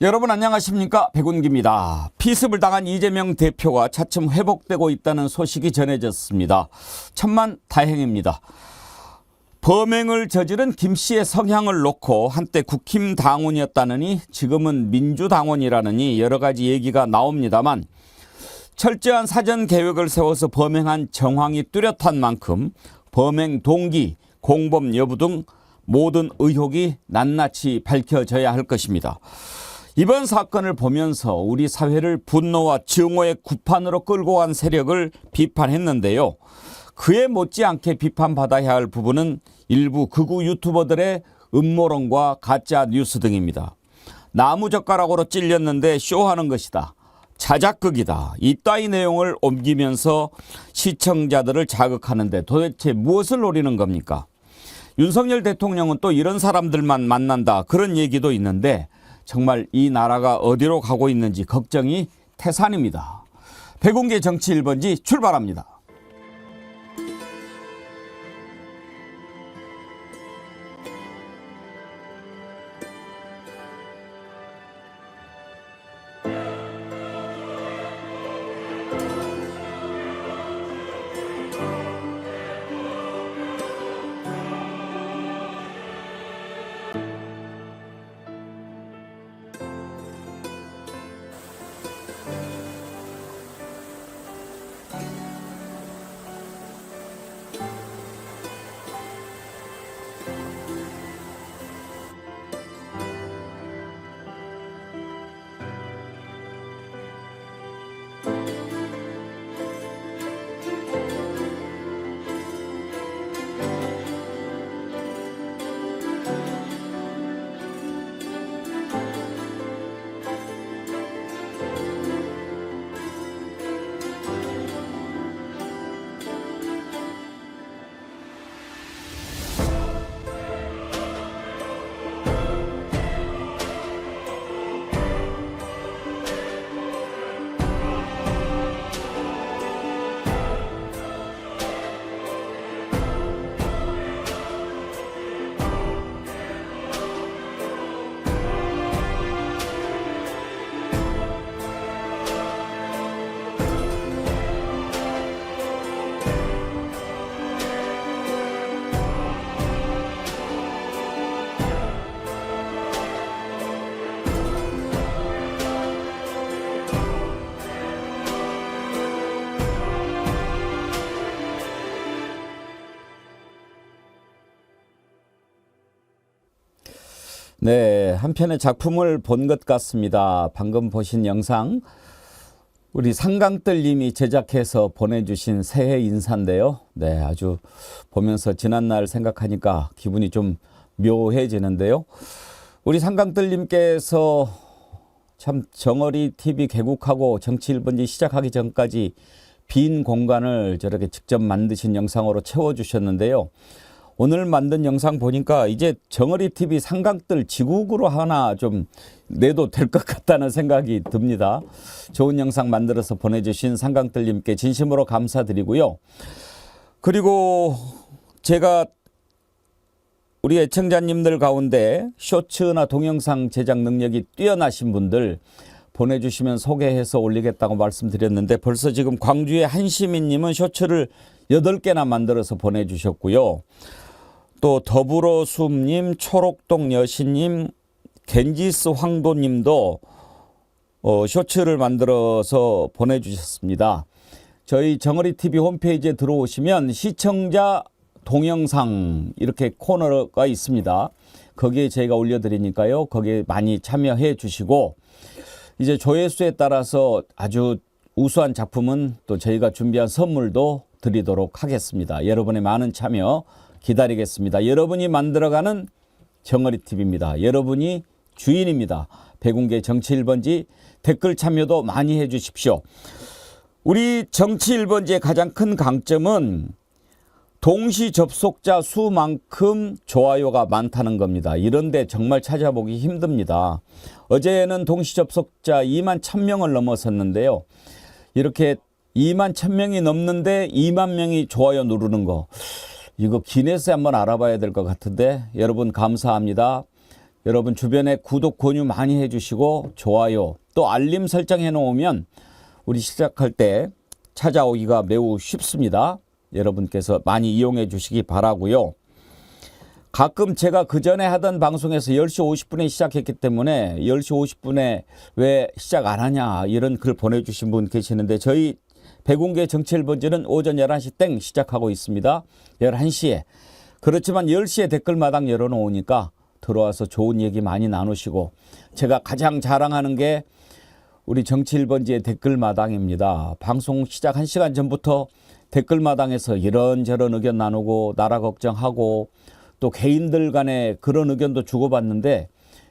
여러분 안녕하십니까? 백운기입니다. 피습을 당한 이재명 대표가 차츰 회복되고 있다는 소식이 전해졌습니다. 천만 다행입니다. 범행을 저지른 김 씨의 성향을 놓고 한때 국힘 당원이었다느니 지금은 민주당원이라느니 여러 가지 얘기가 나옵니다만 철저한 사전 계획을 세워서 범행한 정황이 뚜렷한 만큼 범행 동기, 공범 여부 등 모든 의혹이 낱낱이 밝혀져야 할 것입니다. 이번 사건을 보면서 우리 사회를 분노와 증오의 구판으로 끌고 간 세력을 비판했는데요. 그에 못지않게 비판받아야 할 부분은 일부 극우 유튜버들의 음모론과 가짜 뉴스 등입니다. 나무젓가락으로 찔렸는데 쇼하는 것이다. 자작극이다. 이따위 내용을 옮기면서 시청자들을 자극하는데 도대체 무엇을 노리는 겁니까? 윤석열 대통령은 또 이런 사람들만 만난다. 그런 얘기도 있는데 정말 이 나라가 어디로 가고 있는지 걱정이 태산입니다. 백운계 정치 1번지 출발합니다. 네, 한 편의 작품을 본 것 같습니다. 방금 보신 영상 우리 상강뜰님이 제작해서 보내주신 새해 인사인데요. 네, 아주 보면서 지난날 생각하니까 기분이 좀 묘해지는데요. 우리 상강뜰님께서 참 정어리 TV 개국하고 정치 1번지 시작하기 전까지 빈 공간을 저렇게 직접 만드신 영상으로 채워주셨는데요. 오늘 만든 영상 보니까 이제 정어리 TV 상강뜰 지국으로 하나 좀 내도 될 것 같다는 생각이 듭니다. 좋은 영상 만들어서 보내주신 상강뜰님께 진심으로 감사드리고요. 그리고 제가 우리 애청자님들 가운데 쇼츠나 동영상 제작 능력이 뛰어나신 분들 보내주시면 소개해서 올리겠다고 말씀드렸는데 벌써 지금 광주의 한시민님은 쇼츠를 8개나 만들어서 보내주셨고요. 또 더불어숲님, 초록동 여신님, 겐지스 황도님도 쇼츠를 만들어서 보내주셨습니다. 저희 정어리TV 홈페이지에 들어오시면 시청자 동영상 이렇게 코너가 있습니다. 거기에 저희가 올려드리니까요. 거기에 많이 참여해 주시고 이제 조회수에 따라서 아주 우수한 작품은 또 저희가 준비한 선물도 드리도록 하겠습니다. 여러분의 많은 참여 기다리겠습니다. 여러분이 만들어가는 정어리TV입니다. 여러분이 주인입니다. 백운계 정치 1번지 댓글 참여도 많이 해 주십시오. 우리 정치 1번지의 가장 큰 강점은 동시 접속자 수만큼 좋아요가 많다는 겁니다. 이런데 정말 찾아보기 힘듭니다. 어제는 동시 접속자 2만 1000명을 넘어섰는데요. 이렇게 2만 1000명이 넘는데 2만 명이 좋아요 누르는 거 이거 기네스에 한번 알아봐야 될 것 같은데 여러분 감사합니다. 여러분 주변에 구독, 권유 많이 해주시고 좋아요 또 알림 설정 해놓으면 우리 시작할 때 찾아오기가 매우 쉽습니다. 여러분께서 많이 이용해 주시기 바라고요. 가끔 제가 그전에 하던 방송에서 10시 50분에 시작했기 때문에 10시 50분에 왜 시작 안 하냐 이런 글 보내주신 분 계시는데 저희 백운계 정치 1번지는 오전 11시 땡 시작하고 있습니다. 11시에. 그렇지만 10시에 댓글마당 열어놓으니까 들어와서 좋은 얘기 많이 나누시고 제가 가장 자랑하는 게 우리 정치 1번지의 댓글마당입니다. 방송 시작 1시간 전부터 댓글마당에서 이런저런 의견 나누고 나라 걱정하고 또 개인들 간에 그런 의견도 주고받는데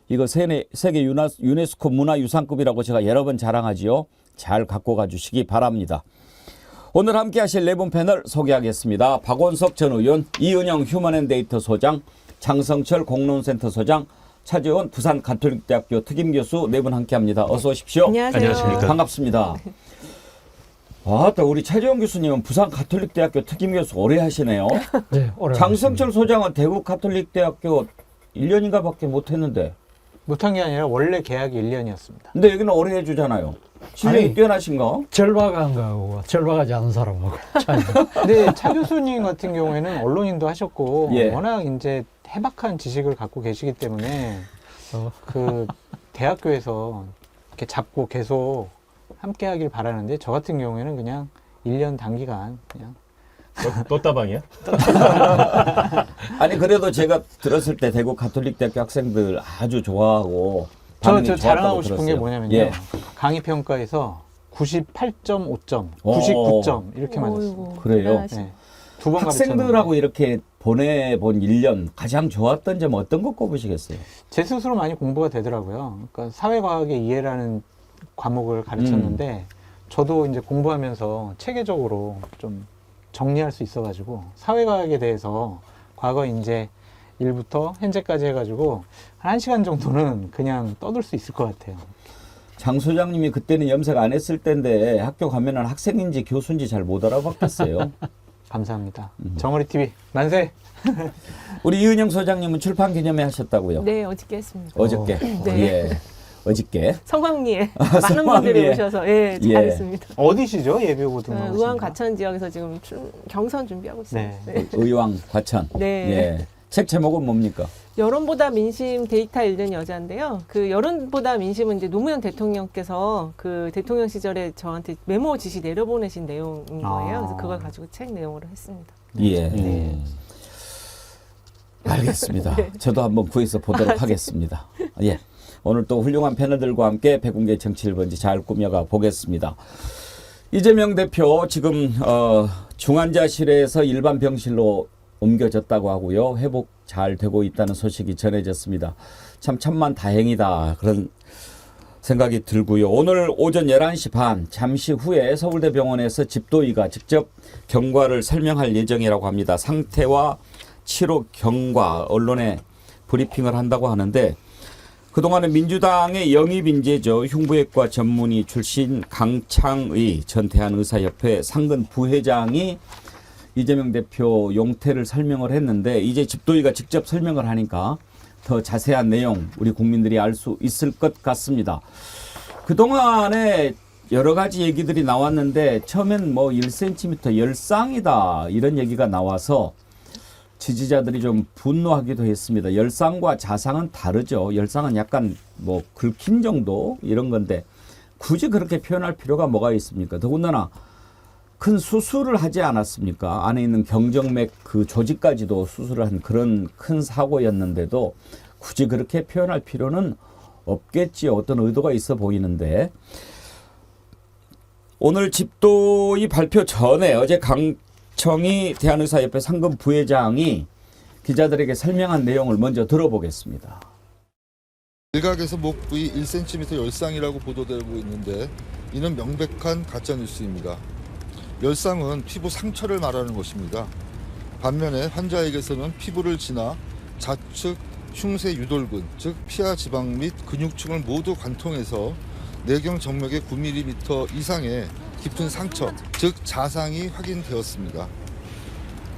이거 세계 유네스코 문화유산급이라고 제가 여러 번 자랑하지요. 잘 갖고 가주시기 바랍니다. 오늘 함께 하실 네 분 패널 소개하겠습니다. 박원석 전 의원, 이은영 휴먼앤데이터 소장, 장성철 공론센터 소장, 차재원 부산 가톨릭대학교 특임교수 네 분 함께합니다. 어서 오십시오. 안녕하십니까. 반갑습니다. 또 우리 차재원 교수님은 부산 가톨릭대학교 특임교수 오래 하시네요. 네, 오래 장성철 소장은 대구 가톨릭대학교 1년인가 밖에 못했는데. 못한 게 아니라 원래 계약이 1년이었습니다. 근데 여기는 오래 해주잖아요. 실력이 아니, 뛰어나신가? 절박한 거하고 절박하지 않은 사람하고 차이. 근데 차 교수님 같은 경우에는 언론인도 하셨고 예. 워낙 이제 해박한 지식을 갖고 계시기 때문에 어. 그 대학교에서 이렇게 잡고 계속 함께 하길 바라는데 저 같은 경우에는 그냥 1년 단기간 그냥 돛다방이야? 아니 그래도 제가 들었을 때 대구 가톨릭대학교 학생들 아주 좋아하고 저 반응이 좋았다고 자랑하고 싶은 들었어요. 게 뭐냐면요. 예. 강의 평가에서 98.5점, 오. 99점 이렇게 맞았습니다. 그래요? 네. 두 번 학생들하고 이렇게 보내본 1년 가장 좋았던 점 어떤 거 꼽으시겠어요? 제 스스로 많이 공부가 되더라고요. 그러니까 사회과학의 이해라는 과목을 가르쳤는데 저도 이제 공부하면서 체계적으로 좀 정리할 수 있어가지고 사회과학에 대해서 과거 이제 1부터 현재까지 해가지고 한 1시간 정도는 그냥 떠들 수 있을 것 같아요. 장 소장님이 그때는 염색 안 했을 때인데 학교 가면은 학생인지 교수인지 잘 못 알아봤겠어요. 감사합니다. 정어리 TV 만세! 우리 이은영 소장님은 출판 기념회 하셨다고요? 네, 어저께 했습니다. 어저께. 네. 예. 어저께. 성황리에 많은 분들이 오셔서 예, 예. 잘했습니다. 어디시죠? 예비고 등록. 의왕 과천 지역에서 지금 경선 준비하고 있어요. 네. 네. 의왕 과천. 네. 예. 책 제목은 뭡니까? 여론보다 민심 데이터 읽는 여자인데요. 그 여론보다 민심은 이제 노무현 대통령께서 그 대통령 시절에 저한테 메모 지시 내려보내신 내용인 거예요. 그래서 그걸 가지고 책 내용으로 했습니다. 예. 네. 알겠습니다. 저도 한번 구해서 보도록 하겠습니다. 예. 오늘 또 훌륭한 패널들과 함께 백운계 정치 1번지 잘 꾸며가 보겠습니다. 이재명 대표 지금 중환자실에서 일반 병실로 옮겨졌다고 하고요. 회복 잘 되고 있다는 소식이 전해졌습니다. 참 천만 다행이다 그런 생각이 들고요. 오늘 오전 11시 반 잠시 후에 서울대병원에서 집도의가 직접 경과를 설명할 예정이라고 합니다. 상태와 치료 경과 언론에 브리핑을 한다고 하는데 그동안은 민주당의 영입인재죠. 흉부외과 전문의 출신 강창의 전 대한의사협회 상근 부회장이 이재명 대표 용태를 설명을 했는데 이제 집도의가 직접 설명을 하니까 더 자세한 내용 우리 국민들이 알 수 있을 것 같습니다. 그동안에 여러 가지 얘기들이 나왔는데 처음엔 뭐 1cm 열상이다 이런 얘기가 나와서 지지자들이 좀 분노하기도 했습니다. 열상과 자상은 다르죠. 열상은 약간 뭐 긁힌 정도 이런 건데 굳이 그렇게 표현할 필요가 뭐가 있습니까? 더군다나 큰 수술을 하지 않았습니까? 안에 있는 경정맥 그 조직까지도 수술을 한 그런 큰 사고였는데도 굳이 그렇게 표현할 필요는 없겠지요. 어떤 의도가 있어 보이는데 오늘 집도의 발표 전에 어제 강청희 대한의사협회 상근 부회장이 기자들에게 설명한 내용을 먼저 들어보겠습니다. 일각에서 목 부위 1cm 열상이라고 보도되고 있는데 이는 명백한 가짜뉴스입니다. 열상은 피부 상처를 말하는 것입니다. 반면에 환자에게서는 피부를 지나 좌측 흉쇄 유돌근, 즉 피하 지방 및 근육층을 모두 관통해서 내경 정맥의 9mm 이상의 깊은 상처, 즉 자상이 확인되었습니다.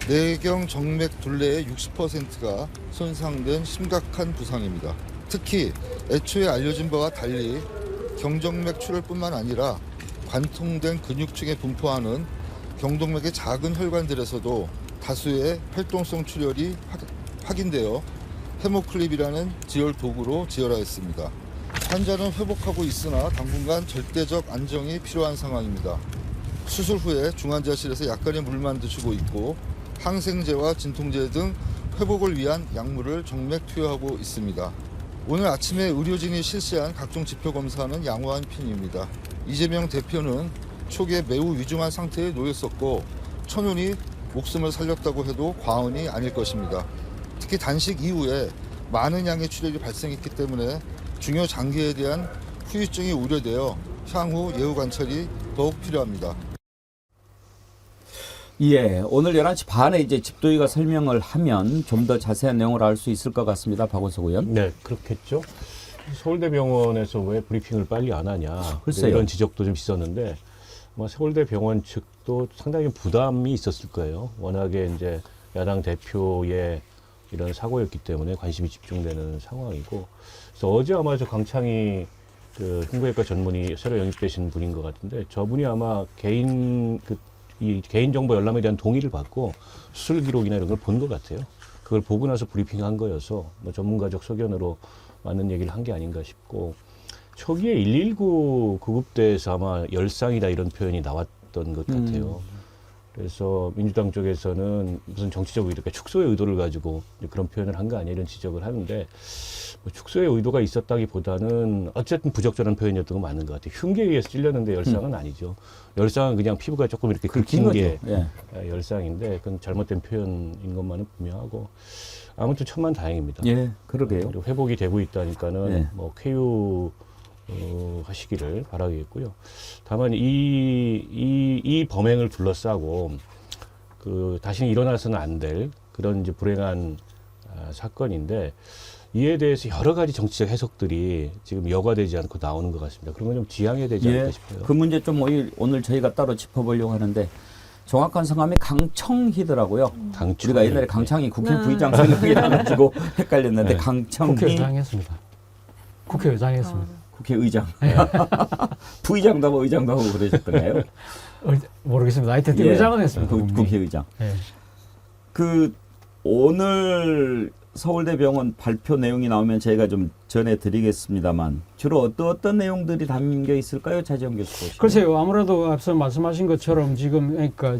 내경 정맥 둘레의 60%가 손상된 심각한 부상입니다. 특히 애초에 알려진 바와 달리 경정맥 출혈뿐만 아니라 관통된 근육층에 분포하는 경동맥의 작은 혈관들에서도 다수의 활동성 출혈이 확인되어 헤모클립이라는 지혈 도구로 지혈하였습니다. 환자는 회복하고 있으나 당분간 절대적 안정이 필요한 상황입니다. 수술 후에 중환자실에서 약간의 물만 드시고 있고 항생제와 진통제 등 회복을 위한 약물을 정맥 투여하고 있습니다. 오늘 아침에 의료진이 실시한 각종 지표 검사는 양호한 편입니다. 이재명 대표는 초기에 매우 위중한 상태에 놓였었고 천운이 목숨을 살렸다고 해도 과언이 아닐 것입니다. 특히 단식 이후에 많은 양의 출혈이 발생했기 때문에 중요 장기에 대한 후유증이 우려되어 향후 예후 관찰이 더욱 필요합니다. 예, 오늘 11시 반에 이제 집도의가 설명을 하면 좀 더 자세한 내용을 알 수 있을 것 같습니다. 박원석 의원. 네, 그렇겠죠. 서울대병원에서 왜 브리핑을 빨리 안 하냐. 글쎄요. 이런 지적도 좀 있었는데 아마 서울대병원 측도 상당히 부담이 있었을 거예요. 워낙에 이제 야당 대표의 이런 사고였기 때문에 관심이 집중되는 상황이고. 그래서 어제 아마 저 강창희 그 흉부외과 전문의 새로 영입되신 분인 것 같은데 저분이 아마 이 개인정보 열람에 대한 동의를 받고 수술 기록이나 이런 걸 본 것 같아요. 그걸 보고 나서 브리핑한 거여서 뭐 전문가적 소견으로 맞는 얘기를 한 게 아닌가 싶고 초기에 119 구급대에서 아마 열상이다 이런 표현이 나왔던 것 같아요. 그래서 민주당 쪽에서는 무슨 정치적 의도, 그러니까 축소의 의도를 가지고 그런 표현을 한 거 아니야 이런 지적을 하는데 뭐 축소의 의도가 있었다기보다는 어쨌든 부적절한 표현이었던 건 맞는 것 같아요. 흉기에 의해서 찔렸는데 열상은 아니죠. 열상은 그냥 피부가 조금 이렇게 긁힌 게 예. 열상인데 그건 잘못된 표현인 것만은 분명하고 아무튼 천만다행입니다. 예, 그러게요. 그리고 회복이 되고 있다니까는 예. 뭐 쾌유 하시기를 바라겠고요. 다만 이 범행을 둘러싸고 그 다시는 일어나서는 안 될 그런 이제 불행한 사건인데 이에 대해서 여러 가지 정치적 해석들이 지금 여과되지 않고 나오는 것 같습니다. 그런 건 좀 지양해야 되지 않을까 싶어요. 그 문제 좀 오늘 저희가 따로 짚어보려고 하는데 정확한 성함이 강청희더라고요. 우리가 옛날에 강창희 국회부의장 생각이 나가지고 헷갈렸는데 네. 강청희 국회의장 했습니다. 국회의장 했습니다. 국회의장. 부의장도 하고 의장도 하고 그러셨던가요? 모르겠습니다. 하여튼 예. 의장은 했습니다. 국회의장. 예. 그 오늘 서울대병원 발표 내용이 나오면 저희가 좀 전해드리겠습니다만 주로 어떤 내용들이 담겨 있을까요, 차지영 교수 보시면? 글쎄요. 아무래도 앞서 말씀하신 것처럼 지금 그러니까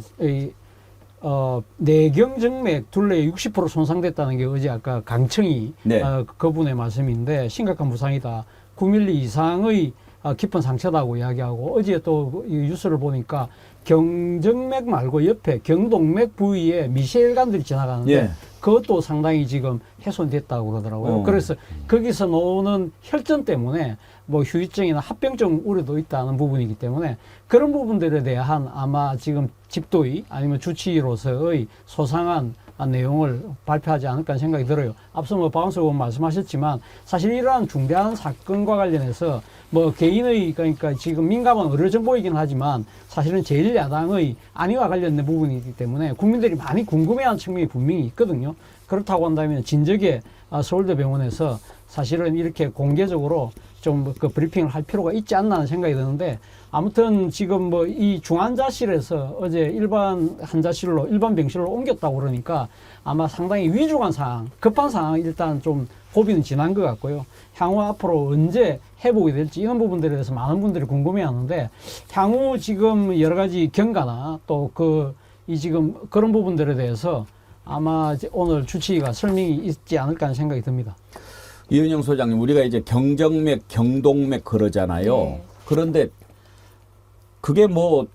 내경정맥 둘레에 60% 손상됐다는 게 어제 아까 강청희 네. 그분의 말씀인데 심각한 부상이다. 9mm 이상의 깊은 상처다고 이야기하고 어제 또 이 뉴스를 보니까 경정맥 말고 옆에 경동맥 부위에 미세혈관들이 지나가는데 예. 그것도 상당히 지금 훼손됐다고 그러더라고요. 그래서 거기서 나오는 혈전 때문에 뭐 후유증이나 합병증 우려도 있다는 부분이기 때문에 그런 부분들에 대한 아마 지금 집도의 아니면 주치의로서의 소상한 내용을 발표하지 않을까 하는 생각이 들어요. 앞서 뭐 박원석 의원 말씀하셨지만 사실 이러한 중대한 사건과 관련해서 뭐 개인의 그러니까 지금 민감한 의료 정보이긴 하지만 사실은 제1야당의 안위와 관련된 부분이기 때문에 국민들이 많이 궁금해하는 측면이 분명히 있거든요. 그렇다고 한다면 진즉에 서울대병원에서 사실은 이렇게 공개적으로 좀 그 브리핑을 할 필요가 있지 않나 하는 생각이 드는데 아무튼 지금 뭐 이 중환자실에서 어제 일반 환자실로 일반 병실로 옮겼다고 그러니까 아마 상당히 위중한 상황, 급한 상황 일단 좀 고비는 지난 것 같고요. 향후 앞으로 언제 회복이 될지 이런 부분들에 대해서 많은 분들이 궁금해하는데 향후 지금 여러 가지 경과나 또 이 지금 그런 부분들에 대해서 아마 이제 오늘 주치의가 설명이 있지 않을까 하는 생각이 듭니다. 이은영 소장님, 우리가 이제 경정맥, 경동맥 그러잖아요. 네. 그런데 그게 뭐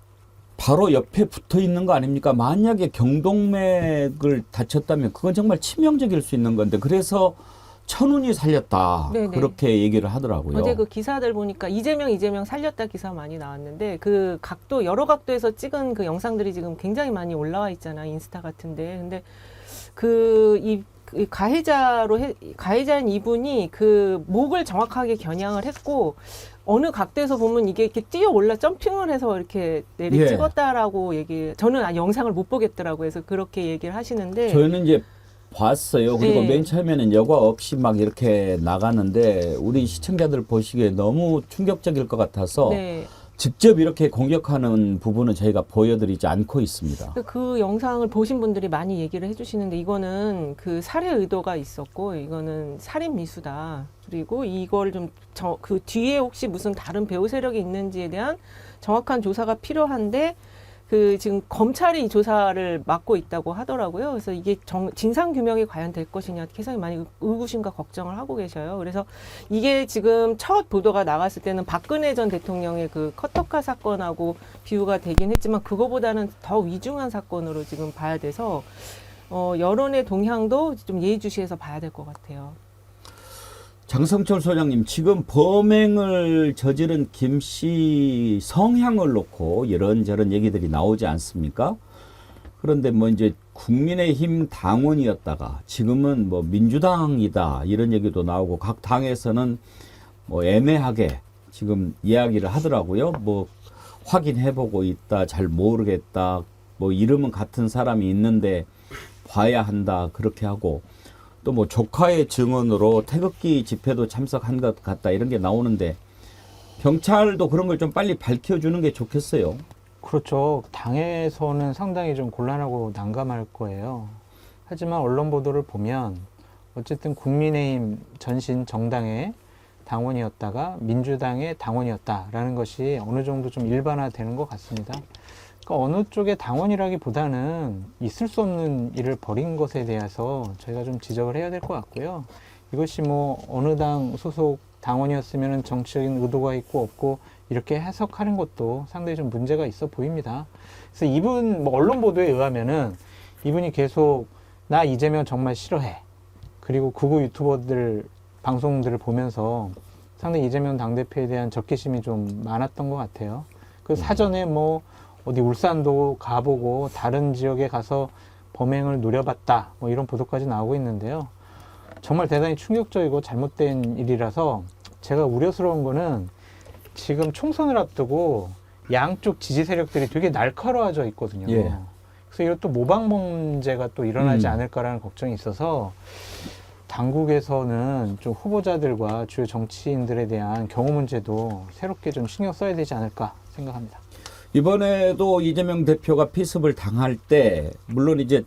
바로 옆에 붙어 있는 거 아닙니까? 만약에 경동맥을 다쳤다면 그건 정말 치명적일 수 있는 건데 그래서 천운이 살렸다. 네네. 그렇게 얘기를 하더라고요. 어제 그 기사들 보니까 이재명 살렸다 기사 많이 나왔는데 그 각도 여러 각도에서 찍은 그 영상들이 지금 굉장히 많이 올라와 있잖아 인스타 같은데 근데 이 가해자인 이분이 그 목을 정확하게 겨냥을 했고 어느 각도에서 보면 이게 이렇게 뛰어 올라 점핑을 해서 이렇게 내리 찍었다라고 저는 영상을 못 보겠더라고요. 그래서 그렇게 얘기를 하시는데 저희는 이제 봤어요. 그리고 네. 맨 처음에는 여과 없이 막 이렇게 나가는데 우리 시청자들 보시기에 너무 충격적일 것 같아서 네. 직접 이렇게 공격하는 부분은 저희가 보여드리지 않고 있습니다. 그 영상을 보신 분들이 많이 얘기를 해주시는데 이거는 그 살해 의도가 있었고 이거는 살인 미수다. 그리고 이걸 좀 그 뒤에 혹시 무슨 다른 배후 세력이 있는지에 대한 정확한 조사가 필요한데 그 지금 검찰이 이 조사를 맡고 있다고 하더라고요. 그래서 이게 진상 규명이 과연 될 것이냐 굉장히 많이 의구심과 걱정을 하고 계셔요. 그래서 이게 지금 첫 보도가 나갔을 때는 박근혜 전 대통령의 그 커터카 사건하고 비유가 되긴 했지만 그거보다는 더 위중한 사건으로 지금 봐야 돼서 여론의 동향도 좀 예의주시해서 봐야 될 것 같아요. 장성철 소장님, 지금 범행을 저지른 김 씨 성향을 놓고 이런저런 얘기들이 나오지 않습니까? 그런데 뭐 이제 국민의힘 당원이었다가 지금은 뭐 민주당이다 이런 얘기도 나오고 각 당에서는 뭐 애매하게 지금 이야기를 하더라고요. 뭐 확인해보고 있다, 잘 모르겠다, 뭐 이름은 같은 사람이 있는데 봐야 한다 그렇게 하고 또 뭐 조카의 증언으로 태극기 집회도 참석한 것 같다 이런 게 나오는데 경찰도 그런 걸 좀 빨리 밝혀주는 게 좋겠어요. 그렇죠. 당에서는 상당히 좀 곤란하고 난감할 거예요. 하지만 언론 보도를 보면 어쨌든 국민의힘 전신 정당의 당원이었다가 민주당의 당원이었다라는 것이 어느 정도 좀 일반화되는 것 같습니다. 그러니까 어느 쪽의 당원이라기보다는 있을 수 없는 일을 벌인 것에 대해서 저희가 좀 지적을 해야 될 것 같고요. 이것이 뭐 어느 당 소속 당원이었으면 정치적인 의도가 있고 없고 이렇게 해석하는 것도 상당히 좀 문제가 있어 보입니다. 그래서 이분 뭐 언론 보도에 의하면은 이분이 계속 나 이재명 정말 싫어해. 그리고 극우 유튜버들 방송들을 보면서 상당히 이재명 당대표에 대한 적개심이 좀 많았던 것 같아요. 그 사전에 뭐 어디 울산도 가보고 다른 지역에 가서 범행을 노려봤다 뭐 이런 보도까지 나오고 있는데요. 정말 대단히 충격적이고 잘못된 일이라서 제가 우려스러운 거는 지금 총선을 앞두고 양쪽 지지 세력들이 되게 날카로워져 있거든요. 예. 그래서 이것도 모방 범죄가 또 일어나지 않을까라는 걱정이 있어서 당국에서는 좀 후보자들과 주요 정치인들에 대한 경호 문제도 새롭게 좀 신경 써야 되지 않을까 생각합니다. 이번에도 이재명 대표가 피습을 당할 때 물론 이제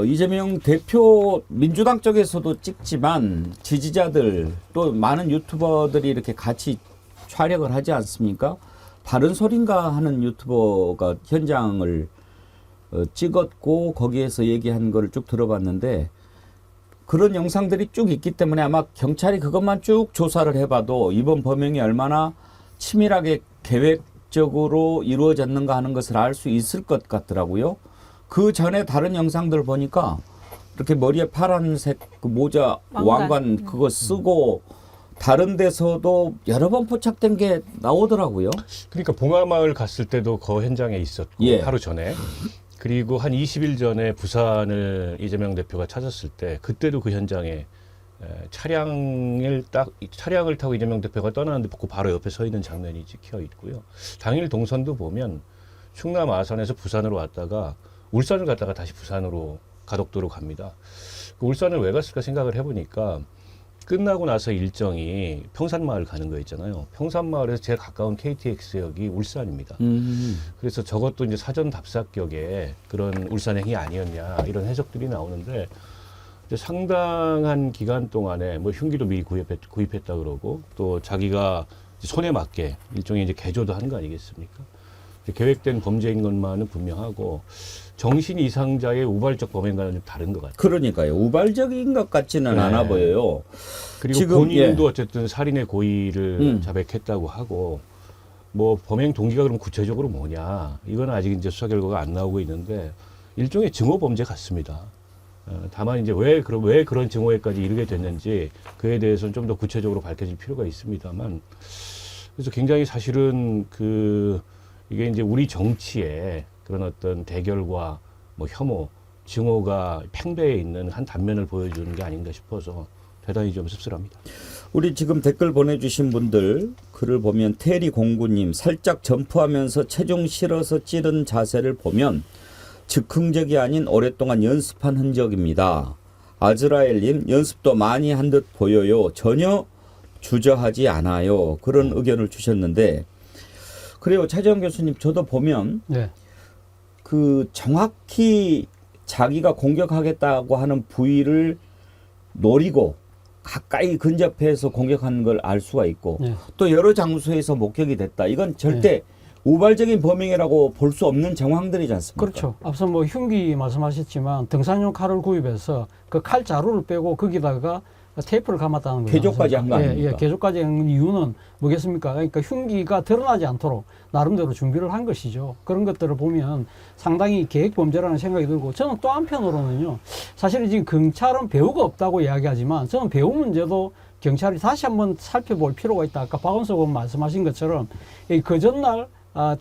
이재명 대표 민주당 쪽에서도 찍지만 지지자들 또 많은 유튜버들이 이렇게 같이 촬영을 하지 않습니까? 바른 소린가 하는 유튜버가 현장을 찍었고 거기에서 얘기한 거를 쭉 들어봤는데 그런 영상들이 쭉 있기 때문에 아마 경찰이 그것만 쭉 조사를 해봐도 이번 범행이 얼마나 치밀하게 계획적으로 이루어졌는가 하는 것을 알 수 있을 것 같더라고요. 그 전에 다른 영상들 보니까 이렇게 머리에 파란색 그 모자 왕관 그거 쓰고 다른 데서도 여러 번 포착된 게 나오더라고요. 그러니까 봉화마을 갔을 때도 그 현장에 있었고 예. 하루 전에 그리고 한 20일 전에 부산을 이재명 대표가 찾았을 때 그때도 그 현장에 차량을 타고 이재명 대표가 떠나는데 그 바로 옆에 서 있는 장면이 찍혀 있고요. 당일 동선도 보면 충남 아산에서 부산으로 왔다가 울산을 갔다가 다시 부산으로 가덕도로 갑니다. 그 울산을 왜 갔을까 생각을 해보니까 끝나고 나서 일정이 평산마을 가는 거 있잖아요. 평산마을에서 제일 가까운 KTX역이 울산입니다. 그래서 저것도 이제 사전 답사격에 그런 울산행이 아니었냐 이런 해석들이 나오는데 이제 상당한 기간 동안에 뭐 흉기도 미리 구입했다 그러고 또 자기가 손에 맞게 일종의 이제 개조도 한 거 아니겠습니까? 계획된 범죄인 것만은 분명하고 정신 이상자의 우발적 범행과는 좀 다른 것 같아요. 그러니까요. 우발적인 것 같지는 않아 보여요. 그리고 지금, 본인도 어쨌든 살인의 고의를 자백했다고 하고 뭐 범행 동기가 그럼 구체적으로 뭐냐 이건 아직 이제 수사 결과가 안 나오고 있는데 일종의 증오 범죄 같습니다. 다만 이제 왜 그런 증오에까지 이르게 됐는지 그에 대해서는 좀 더 구체적으로 밝혀질 필요가 있습니다만 그래서 굉장히 사실은 이게 이제 우리 정치에 그런 어떤 대결과 뭐 혐오, 증오가 팽배해 있는 한 단면을 보여주는 게 아닌가 싶어서 대단히 좀 씁쓸합니다. 우리 지금 댓글 보내주신 분들 글을 보면 테리 공구님 살짝 점프하면서 체중 실어서 찌른 자세를 보면 즉흥적이 아닌 오랫동안 연습한 흔적입니다. 아즈라엘님 연습도 많이 한 듯 보여요. 전혀 주저하지 않아요. 그런 의견을 주셨는데 그래요. 차재원 교수님 저도 보면 네. 그 정확히 자기가 공격하겠다고 하는 부위를 노리고 가까이 근접해서 공격하는 걸 알 수가 있고 네. 또 여러 장소에서 목격이 됐다. 이건 절대 우발적인 범행이라고 볼 수 없는 정황들이지 않습니까? 그렇죠. 앞서 뭐 흉기 말씀하셨지만 등산용 칼을 구입해서 그 칼 자루를 빼고 거기다가 테이프를 감았다는 거죠. 개조까지 한 거 아닙니까? 예, 개조까지 한 이유는 뭐겠습니까? 그러니까 흉기가 드러나지 않도록 나름대로 준비를 한 것이죠. 그런 것들을 보면 상당히 계획 범죄라는 생각이 들고 저는 또 한편으로는요. 사실은 지금 경찰은 배우가 없다고 이야기하지만 저는 배우 문제도 경찰이 다시 한번 살펴볼 필요가 있다. 아까 박원석 의원 말씀하신 것처럼 그 전날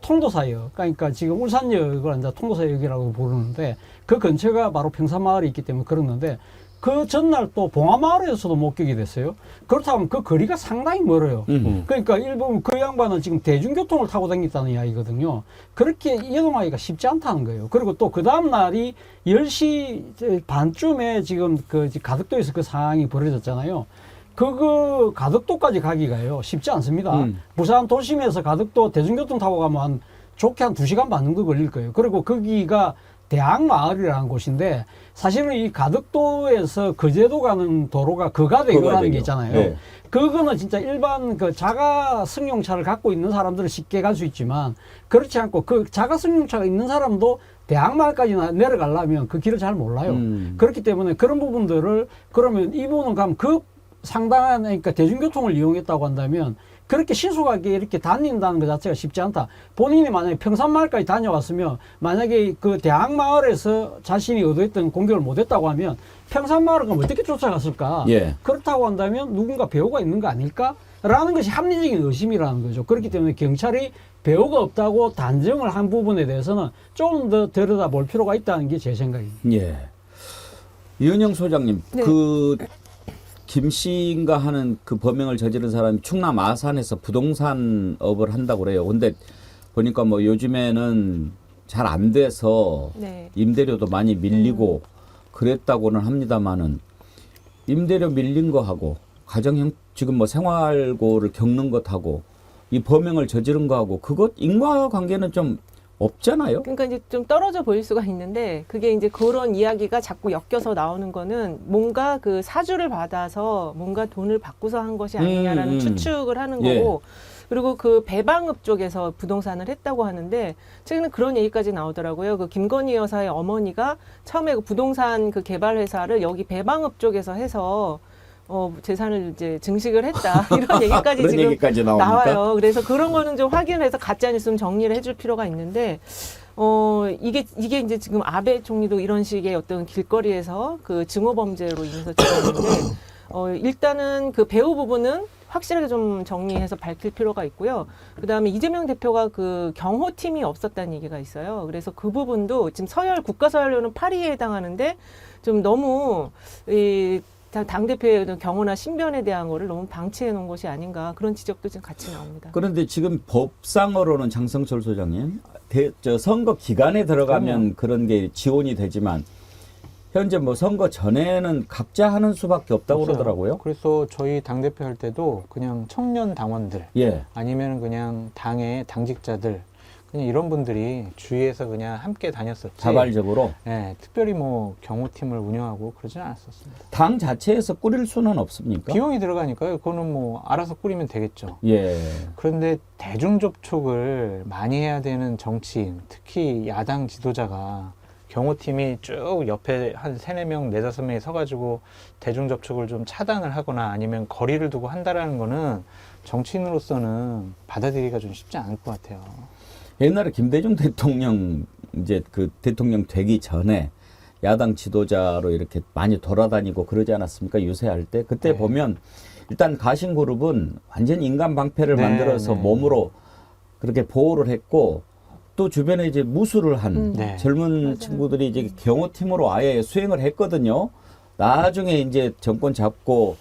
통도사역, 그러니까 지금 울산역을 이제 통도사역이라고 부르는데 그 근처가 바로 평산마을이 있기 때문에 그러는데 그 전날 또 봉화마을에서도 목격이 됐어요. 그렇다면 그 거리가 상당히 멀어요. 그러니까 일본 그 양반은 지금 대중교통을 타고 다녔다는 이야기거든요. 그렇게 이동하기가 쉽지 않다는 거예요. 그리고 또 그 다음 날이 10시 반쯤에 지금 그 가덕도에서 그 상황이 벌어졌잖아요. 그 가덕도까지 가기가요 쉽지 않습니다. 부산 도심에서 가덕도 대중교통 타고 가면 한 좋게 한 2시간 반 정도 걸릴 거예요. 그리고 거기가 대학마을이라는 곳인데 사실은 이 가덕도에서 거제도 가는 도로가 거가대교라는 게 있잖아요. 네. 그거는 진짜 일반 그 자가 승용차를 갖고 있는 사람들은 쉽게 갈 수 있지만 그렇지 않고 그 자가 승용차가 있는 사람도 대학마을까지 내려가려면 그 길을 잘 몰라요. 그렇기 때문에 그런 부분들을 그러면 이분은 가면 그 상당한 그러니까 대중교통을 이용했다고 한다면 그렇게 신속하게 이렇게 다닌다는 것 자체가 쉽지 않다. 본인이 만약에 평산마을까지 다녀왔으면 만약에 그 대학마을에서 자신이 의도했던 공격을 못했다고 하면 평산마을을 그럼 어떻게 쫓아갔을까? 예. 그렇다고 한다면 누군가 배우가 있는 거 아닐까? 라는 것이 합리적인 의심이라는 거죠. 그렇기 때문에 경찰이 배우가 없다고 단정을 한 부분에 대해서는 좀 더 들여다볼 필요가 있다는 게 제 생각입니다. 예. 이은영 소장님, 네. 그 김씨인가 하는 그 범행을 저지른 사람이 충남 아산에서 부동산업을 한다고 그래요. 근데 보니까 뭐 요즘에는 잘 안 돼서 네. 임대료도 많이 밀리고 그랬다고는 합니다만은 임대료 밀린 거 하고 가정형 지금 뭐 생활고를 겪는 것하고 이 범행을 저지른 거하고 그것 인과관계는 좀 없잖아요. 그러니까 이제 좀 떨어져 보일 수가 있는데 그게 이제 그런 이야기가 자꾸 엮여서 나오는 거는 뭔가 그 사주를 받아서 뭔가 돈을 받고서 한 것이 아니냐라는 추측을 하는 예. 거고 그리고 그 배방읍 쪽에서 부동산을 했다고 하는데 최근에 그런 얘기까지 나오더라고요. 그 김건희 여사의 어머니가 처음에 그 부동산 그 개발 회사를 여기 배방읍 쪽에서 해서 재산을 이제 증식을 했다 이런 얘기까지 그런 지금 얘기까지 나옵니까? 나와요. 그래서 그런 거는 좀 확인해서 가짜 뉴스는 정리를 해줄 필요가 있는데 이게 이제 지금 아베 총리도 이런 식의 어떤 길거리에서 그 증오 범죄로 인해서 죽었는데 일단은 그 배우 부분은 확실하게 좀 정리해서 밝힐 필요가 있고요. 그다음에 이재명 대표가 그 경호팀이 없었다는 얘기가 있어요. 그래서 그 부분도 지금 국가서열료는 8위에 해당하는데 좀 너무 당대표의 경호나 신변에 대한 거를 너무 방치해 놓은 것이 아닌가 그런 지적도 지금 같이 나옵니다. 그런데 지금 법상으로는 장성철 소장님, 선거 기간에 들어가면 그런 게 지원이 되지만 현재 뭐 선거 전에는 각자 하는 수밖에 없다고 없어요. 그러더라고요. 그래서 저희 당대표 할 때도 그냥 청년 당원들 예. 아니면 그냥 당의 당직자들 그냥 이런 분들이 주위에서 그냥 함께 다녔었지. 자발적으로 네, 특별히 뭐 경호팀을 운영하고 그러진 않았었습니다. 당 자체에서 꾸릴 수는 없습니까? 비용이 들어가니까요. 그거는 뭐 알아서 꾸리면 되겠죠. 예. 그런데 대중 접촉을 많이 해야 되는 정치인, 특히 야당 지도자가 경호팀이 쭉 옆에 한 3, 4명, 4, 5명이 서가지고 대중 접촉을 좀 차단을 하거나 아니면 거리를 두고 한다라는 거는 정치인으로서는 받아들이기가 좀 쉽지 않을 것 같아요. 옛날에 김대중 대통령 이제 그 대통령 되기 전에 야당 지도자로 이렇게 많이 돌아다니고 그러지 않았습니까? 유세할 때 그때 네. 보면 일단 가신그룹은 완전 인간 방패를 네, 만들어서 네. 몸으로 그렇게 보호를 했고 또 주변에 이제 무술을 한 네. 젊은 맞아요. 친구들이 이제 경호팀으로 아예 수행을 했거든요. 나중에 이제 정권 잡고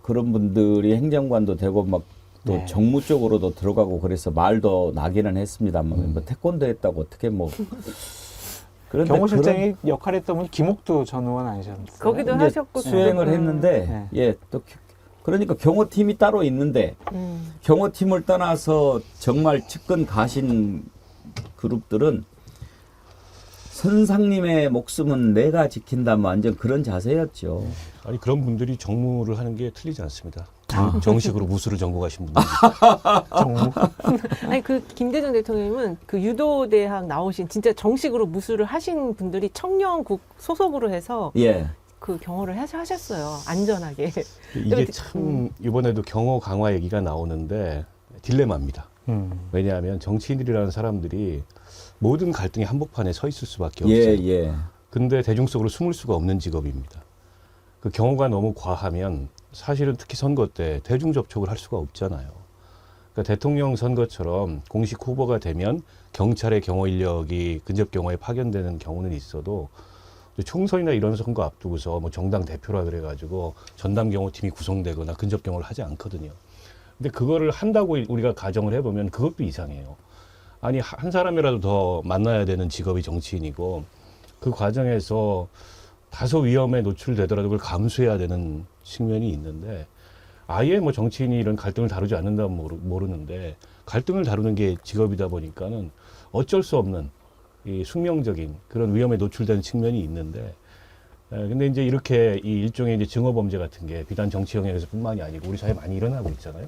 그런 분들이 행정관도 되고 막 또 네. 정무 쪽으로도 들어가고 그래서 말도 나기는 했습니다만 뭐 태권도 했다고 어떻게 뭐 그런데 경호실장이 역할했던 분 김옥두 전 의원 아니셨어요? 거기도 이제 하셨고 수행을 했는데 네. 예, 또 그러니까 경호팀이 따로 있는데 경호팀을 떠나서 정말 측근 가신 그룹들은 선상님의 목숨은 내가 지킨다 뭐 완전 그런 자세였죠. 아니 그런 분들이 정무를 하는 게 틀리지 않습니다. 정식으로 무술을 전공하신 분들. 정무. 아니 그 김대중 대통령님은 그 유도대학 나오신 진짜 정식으로 무술을 하신 분들이 청년국 소속으로 해서 예. 그 경호를 하셨어요. 안전하게. 이게 참 이번에도 경호 강화 얘기가 나오는데 딜레마입니다. 왜냐하면 정치인들이라는 사람들이 모든 갈등의 한복판에 서 있을 수밖에 없어요. 예, 예. 근데 대중 속으로 숨을 수가 없는 직업입니다. 그 경호가 너무 과하면 사실은 특히 선거 때 대중 접촉을 할 수가 없잖아요. 그러니까 대통령 선거처럼 공식 후보가 되면 경찰의 경호 인력이 근접 경호에 파견되는 경우는 있어도 총선이나 이런 선거 앞두고서 뭐 정당 대표라 그래가지고 전담 경호팀이 구성되거나 근접 경호를 하지 않거든요. 근데 그거를 한다고 우리가 가정을 해보면 그것도 이상해요. 아니 한 사람이라도 더 만나야 되는 직업이 정치인이고 그 과정에서 다소 위험에 노출되더라도 그걸 감수해야 되는 측면이 있는데 아예 뭐 정치인이 이런 갈등을 다루지 않는다면 모르는데 갈등을 다루는 게 직업이다 보니까는 어쩔 수 없는 이 숙명적인 그런 위험에 노출되는 측면이 있는데 근데 이제 이렇게 이 일종의 이제 증오 범죄 같은 게 비단 정치 영역에서뿐만이 아니고 우리 사회에 많이 일어나고 있잖아요.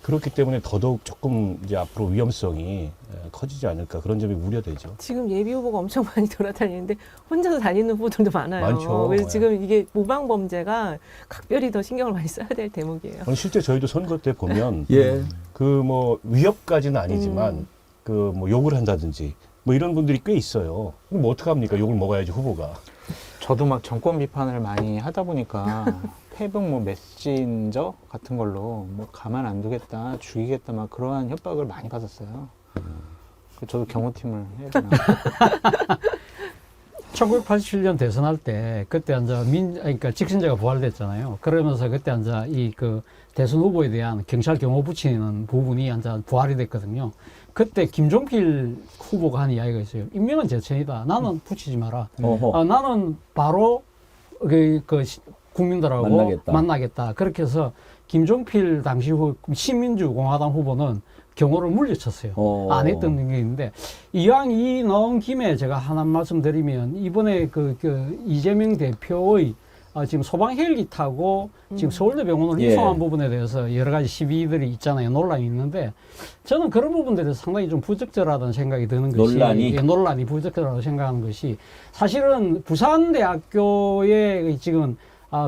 그렇기 때문에 더더욱 조금 이제 앞으로 위험성이 커지지 않을까 그런 점이 우려되죠. 지금 예비 후보가 엄청 많이 돌아다니는데 혼자서 다니는 후보들도 많아요. 많죠. 그래서 네. 지금 이게 모방 범죄가 각별히 더 신경을 많이 써야 될 대목이에요. 아니, 실제 저희도 선거 때 보면 예. 그 뭐 위협까지는 아니지만 그 뭐 욕을 한다든지 뭐 이런 분들이 꽤 있어요. 그럼 뭐 어떡합니까? 욕을 먹어야지 후보가. 저도 막 정권 비판을 많이 하다 보니까 페북 뭐 메신저 같은 걸로 뭐 가만 안 두겠다, 죽이겠다 막 그러한 협박을 많이 받았어요. 저도 경호팀을 해야 되나. 1987년 대선할 때 그때 그러니까 직선제가 부활됐잖아요. 그러면서 그때 이 그 대선 후보에 대한 경찰 경호 붙이는 부분이 부활이 됐거든요. 그때 김종필 후보가 한 이야기가 있어요. 임명은 제천이다. 나는 붙이지 마라. 어허. 나는 바로 국민들하고 만나겠다. 그렇게 해서 김종필 당시 신민주공화당 후보는 경호를 물리쳤어요. 안 했던 게 있는데 이왕 나온 김에 제가 하나 말씀드리면 이번에 그 이재명 대표의 지금 소방 헬기 타고 지금 서울대 병원으로 예. 이송한 부분에 대해서 여러 가지 시비들이 있잖아요. 논란이 있는데 저는 그런 부분들에 상당히 좀 부적절하다는 생각이 드는 것이 논란이 부적절하다고 생각하는 것이 사실은 부산대학교에 지금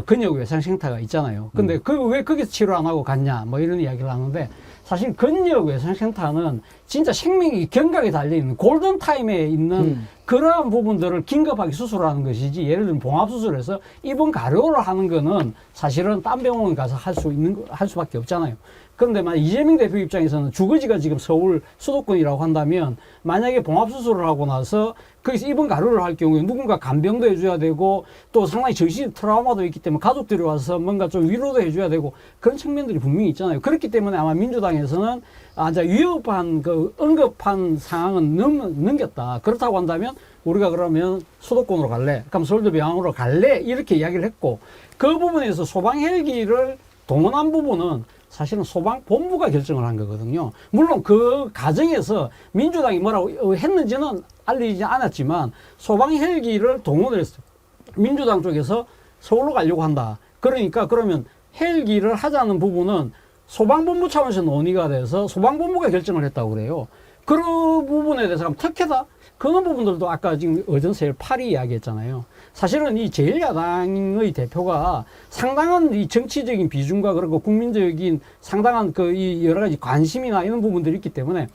근역외상센터가 있잖아요. 근데 왜 거기서 치료 안 하고 갔냐 뭐 이런 이야기를 하는데 사실 근역외상센터는 진짜 생명이 경각에 달려있는 골든타임에 있는 그러한 부분들을 긴급하게 수술하는 것이지 예를 들면 봉합수술해서 입원 가료를 하는 거는 사실은 딴 병원 가서 할 수밖에 없잖아요. 그런데 만약 이재명 대표 입장에서는 주거지가 지금 서울 수도권이라고 한다면 만약에 봉합수술을 하고 나서 거기서 입원 가료를 할 경우에 누군가 간병도 해줘야 되고 또 상당히 정신 트라우마도 있기 때문에 가족들이 와서 뭔가 좀 위로도 해줘야 되고 그런 측면들이 분명히 있잖아요. 그렇기 때문에 아마 민주당에서는 위협한 언급한 상황은 넘겼다. 그렇다고 한다면 우리가 그러면 수도권으로 갈래? 그럼 서울대병원으로 갈래? 이렇게 이야기를 했고 그 부분에서 소방 헬기를 동원한 부분은 사실은 소방본부가 결정을 한 거거든요. 물론 그 과정에서 민주당이 뭐라고 했는지는 알리지 않았지만 소방 헬기를 동원을 했어요. 민주당 쪽에서 서울로 가려고 한다. 그러니까 그러면 헬기를 하자는 부분은 소방본부 차원에서 논의가 돼서 소방본부가 결정을 했다고 그래요. 그 부분에 대해서 특혜다? 그런 부분들도 아까 지금 어전세일 8위 이야기했잖아요. 사실은 이 제1야당의 대표가 상당한 이 정치적인 비중과 그리고 국민적인 상당한 이 여러 가지 관심이나 이런 부분들이 있기 때문에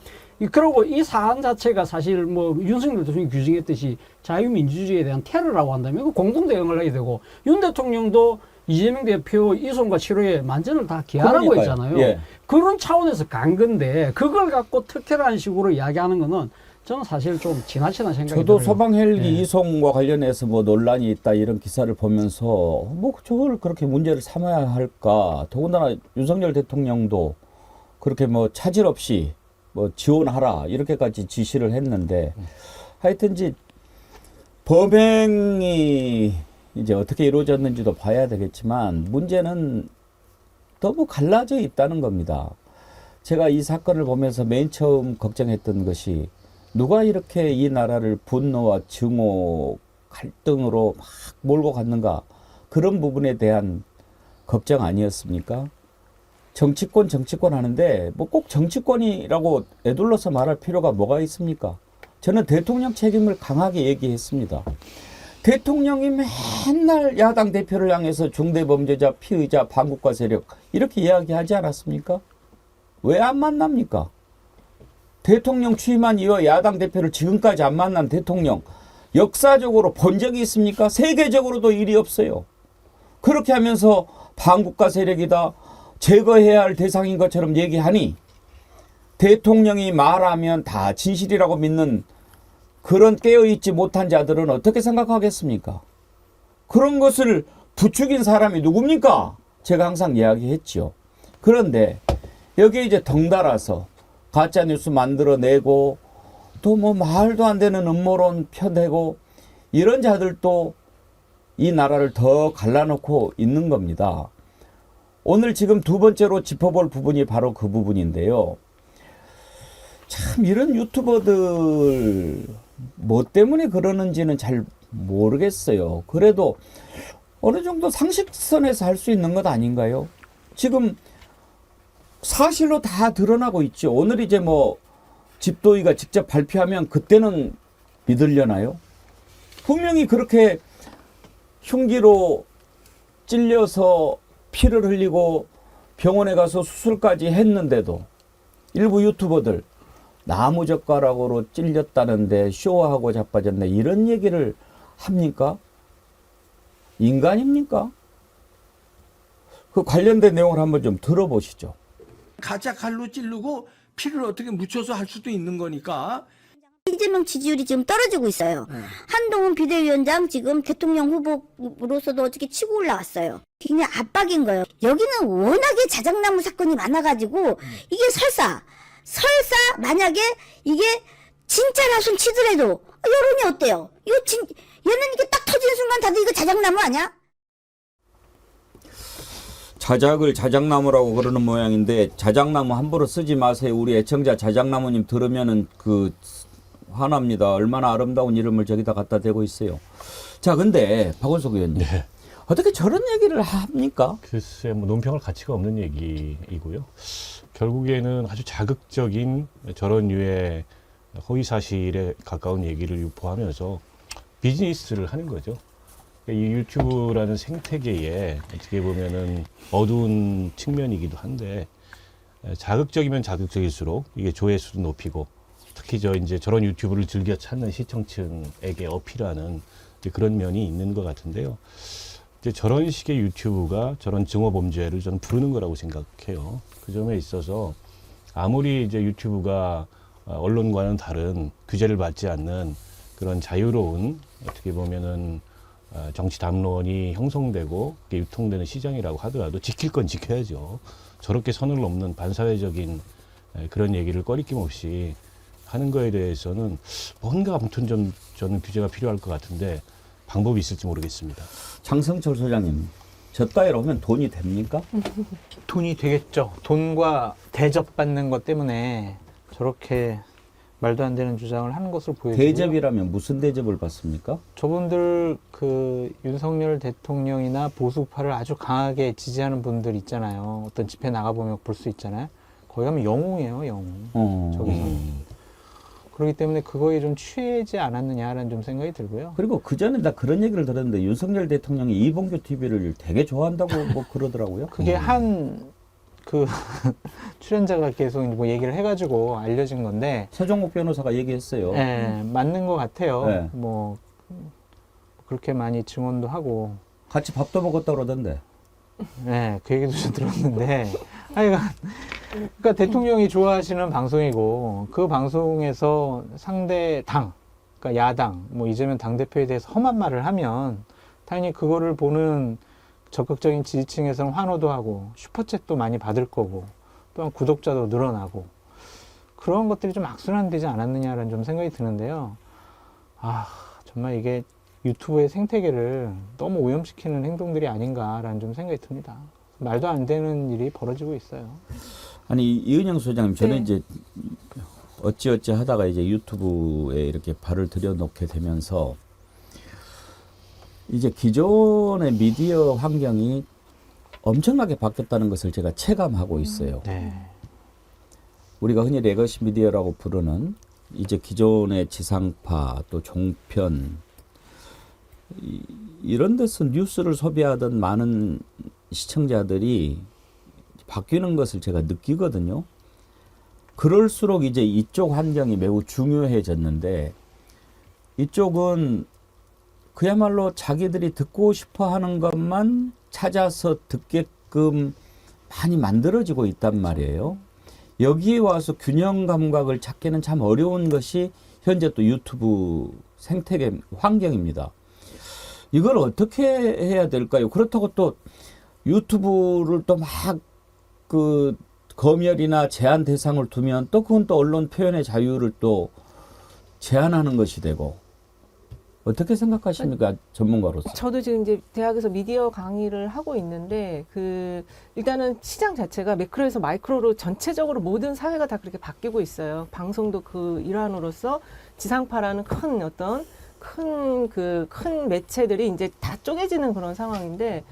그리고 이 사안 자체가 사실 뭐 윤석열 대통령이 규정했듯이 자유민주주의에 대한 테러라고 한다면 이거 공동 대응을 해야 되고 윤 대통령도 이재명 대표 이송과 치료에 만전을 다 기하라고 했잖아요. 예. 그런 차원에서 간 건데 그걸 갖고 특혜라는 식으로 이야기하는 거는 저는 사실 좀 지나치다는 생각이 저도 들어요. 소방 헬기 이송과 관련해서 뭐 논란이 있다 이런 기사를 보면서 뭐 저걸 그렇게 문제를 삼아야 할까. 더군다나 윤석열 대통령도 그렇게 뭐 차질 없이 뭐 지원하라 이렇게까지 지시를 했는데 하여튼지 범행이 이제 어떻게 이루어졌는지도 봐야 되겠지만 문제는 너무 갈라져 있다는 겁니다. 제가 이 사건을 보면서 맨 처음 걱정했던 것이 누가 이렇게 이 나라를 분노와 증오, 갈등으로 막 몰고 갔는가, 그런 부분에 대한 걱정 아니었습니까? 정치권 하는데 뭐 꼭 정치권이라고 에둘러서 말할 필요가 뭐가 있습니까? 저는 대통령 책임을 강하게 얘기했습니다. 대통령이 맨날 야당 대표를 향해서 중대범죄자, 피의자, 반국가 세력 이렇게 이야기하지 않았습니까? 왜 안 만납니까? 대통령 취임한 이후 야당 대표를 지금까지 안 만난 대통령 역사적으로 본 적이 있습니까? 세계적으로도 일이 없어요. 그렇게 하면서 반국가 세력이다, 제거해야 할 대상인 것처럼 얘기하니 대통령이 말하면 다 진실이라고 믿는 그런 깨어있지 못한 자들은 어떻게 생각하겠습니까? 그런 것을 부추긴 사람이 누굽니까? 제가 항상 이야기했죠. 그런데 여기에 이제 덩달아서 가짜뉴스 만들어내고 또 뭐 말도 안 되는 음모론 펴내고 이런 자들도 이 나라를 더 갈라놓고 있는 겁니다. 오늘 지금 두 번째로 짚어볼 부분이 바로 그 부분인데요. 참 이런 유튜버들 뭐 때문에 그러는지는 잘 모르겠어요. 그래도 어느 정도 상식선에서 할 수 있는 것 아닌가요? 지금 사실로 다 드러나고 있죠. 오늘 이제 뭐 집도의가 직접 발표하면 그때는 믿으려나요? 분명히 그렇게 흉기로 찔려서 피를 흘리고 병원에 가서 수술까지 했는데도 일부 유튜버들 나무젓가락으로 찔렸다는데 쇼하고 자빠졌네 이런 얘기를 합니까? 인간입니까? 그 관련된 내용을 한번 좀 들어보시죠. 가짜 칼로 찌르고 피를 어떻게 묻혀서 할 수도 있는 거니까. 이재명 지지율이 지금 떨어지고 있어요. 한동훈 비대위원장 지금 대통령 후보로서도 어떻게 치고 올라왔어요. 굉장히 압박인 거예요. 여기는 워낙에 자작나무 사건이 많아가지고 이게 설사 만약에 이게 진짜라손 치더라도 여론이 어때요? 얘는 이게 딱 터지는 순간 다들 이거 자작나무 아니야? 자작을 자작나무라고 그러는 모양인데 자작나무 함부로 쓰지 마세요. 우리 애청자 자작나무님 들으면은 그 화납니다. 얼마나 아름다운 이름을 저기다 갖다 대고 있어요. 자, 근데 박원석 의원님 네. 어떻게 저런 얘기를 합니까? 글쎄, 뭐 논평할 가치가 없는 얘기이고요. 결국에는 아주 자극적인 저런 류의 허위 사실에 가까운 얘기를 유포하면서 비즈니스를 하는 거죠. 이 유튜브라는 생태계에 어떻게 보면은 어두운 측면이기도 한데 자극적이면 자극적일수록 이게 조회수도 높이고 특히 이제 저런 유튜브를 즐겨 찾는 시청층에게 어필하는 이제 그런 면이 있는 것 같은데요. 이제 저런 식의 유튜브가 저런 증오 범죄를 저는 부르는 거라고 생각해요. 그 점에 있어서 아무리 이제 유튜브가 언론과는 다른 규제를 받지 않는 그런 자유로운 어떻게 보면은 정치 담론이 형성되고 유통되는 시장이라고 하더라도 지킬 건 지켜야죠. 저렇게 선을 넘는 반사회적인 그런 얘기를 꺼리낌 없이 하는 거에 대해서는 뭔가 아무튼 좀 저는 규제가 필요할 것 같은데 방법이 있을지 모르겠습니다. 장성철 소장님, 저 따위로 하면 돈이 됩니까? 돈이 되겠죠. 돈과 대접받는 것 때문에 저렇게 말도 안 되는 주장을 하는 것으로 보여지고요. 대접이라면 무슨 대접을 받습니까? 저분들 그 윤석열 대통령이나 보수파를 아주 강하게 지지하는 분들 있잖아요. 어떤 집회 나가보면 볼 수 있잖아요. 거기 가면 영웅이에요, 영웅. 저기서. 그렇기 때문에 그거에 좀 취하지 않았느냐라는 좀 생각이 들고요. 그리고 그 전에 나 그런 얘기를 들었는데 윤석열 대통령이 이봉규 TV를 되게 좋아한다고 뭐 그러더라고요. 그게 한 그 출연자가 계속 뭐 얘기를 해가지고 알려진 건데. 서정목 변호사가 얘기했어요. 네, 맞는 것 같아요. 네. 뭐 그렇게 많이 증언도 하고. 같이 밥도 먹었다 그러던데. 네, 그 얘기도 좀 들었는데. 하여간 그러니까 대통령이 좋아하시는 방송이고 그 방송에서 상대 당, 그러니까 야당, 뭐 이재명 당대표에 대해서 험한 말을 하면 당연히 그거를 보는 적극적인 지지층에서는 환호도 하고 슈퍼챗도 많이 받을 거고 또한 구독자도 늘어나고 그런 것들이 좀 악순환되지 않았느냐라는 좀 생각이 드는데요. 아, 정말 이게 유튜브의 생태계를 너무 오염시키는 행동들이 아닌가라는 좀 생각이 듭니다. 말도 안 되는 일이 벌어지고 있어요. 아니 이은영 소장님, 저는 네. 이제 어찌어찌 하다가 이제 유튜브에 이렇게 발을 들여놓게 되면서 이제 기존의 미디어 환경이 엄청나게 바뀌었다는 것을 제가 체감하고 있어요. 네. 우리가 흔히 레거시 미디어라고 부르는 이제 기존의 지상파 또 종편 이런 데서 뉴스를 소비하던 많은 시청자들이 바뀌는 것을 제가 느끼거든요. 그럴수록 이제 이쪽 환경이 매우 중요해졌는데, 이쪽은 그야말로 자기들이 듣고 싶어 하는 것만 찾아서 듣게끔 많이 만들어지고 있단 말이에요. 여기에 와서 균형 감각을 찾기는 참 어려운 것이 현재 또 유튜브 생태계 환경입니다. 이걸 어떻게 해야 될까요? 그렇다고 또 유튜브를 또 막 그 검열이나 제한 대상을 두면 또 그건 또 언론 표현의 자유를 또 제한하는 것이 되고, 어떻게 생각하십니까, 전문가로서? 저도 지금 이제 대학에서 미디어 강의를 하고 있는데 일단은 시장 자체가 매크로에서 마이크로로 전체적으로 모든 사회가 다 그렇게 바뀌고 있어요. 방송도 그 일환으로서 지상파라는 큰 매체들이 이제 다 쪼개지는 그런 상황인데,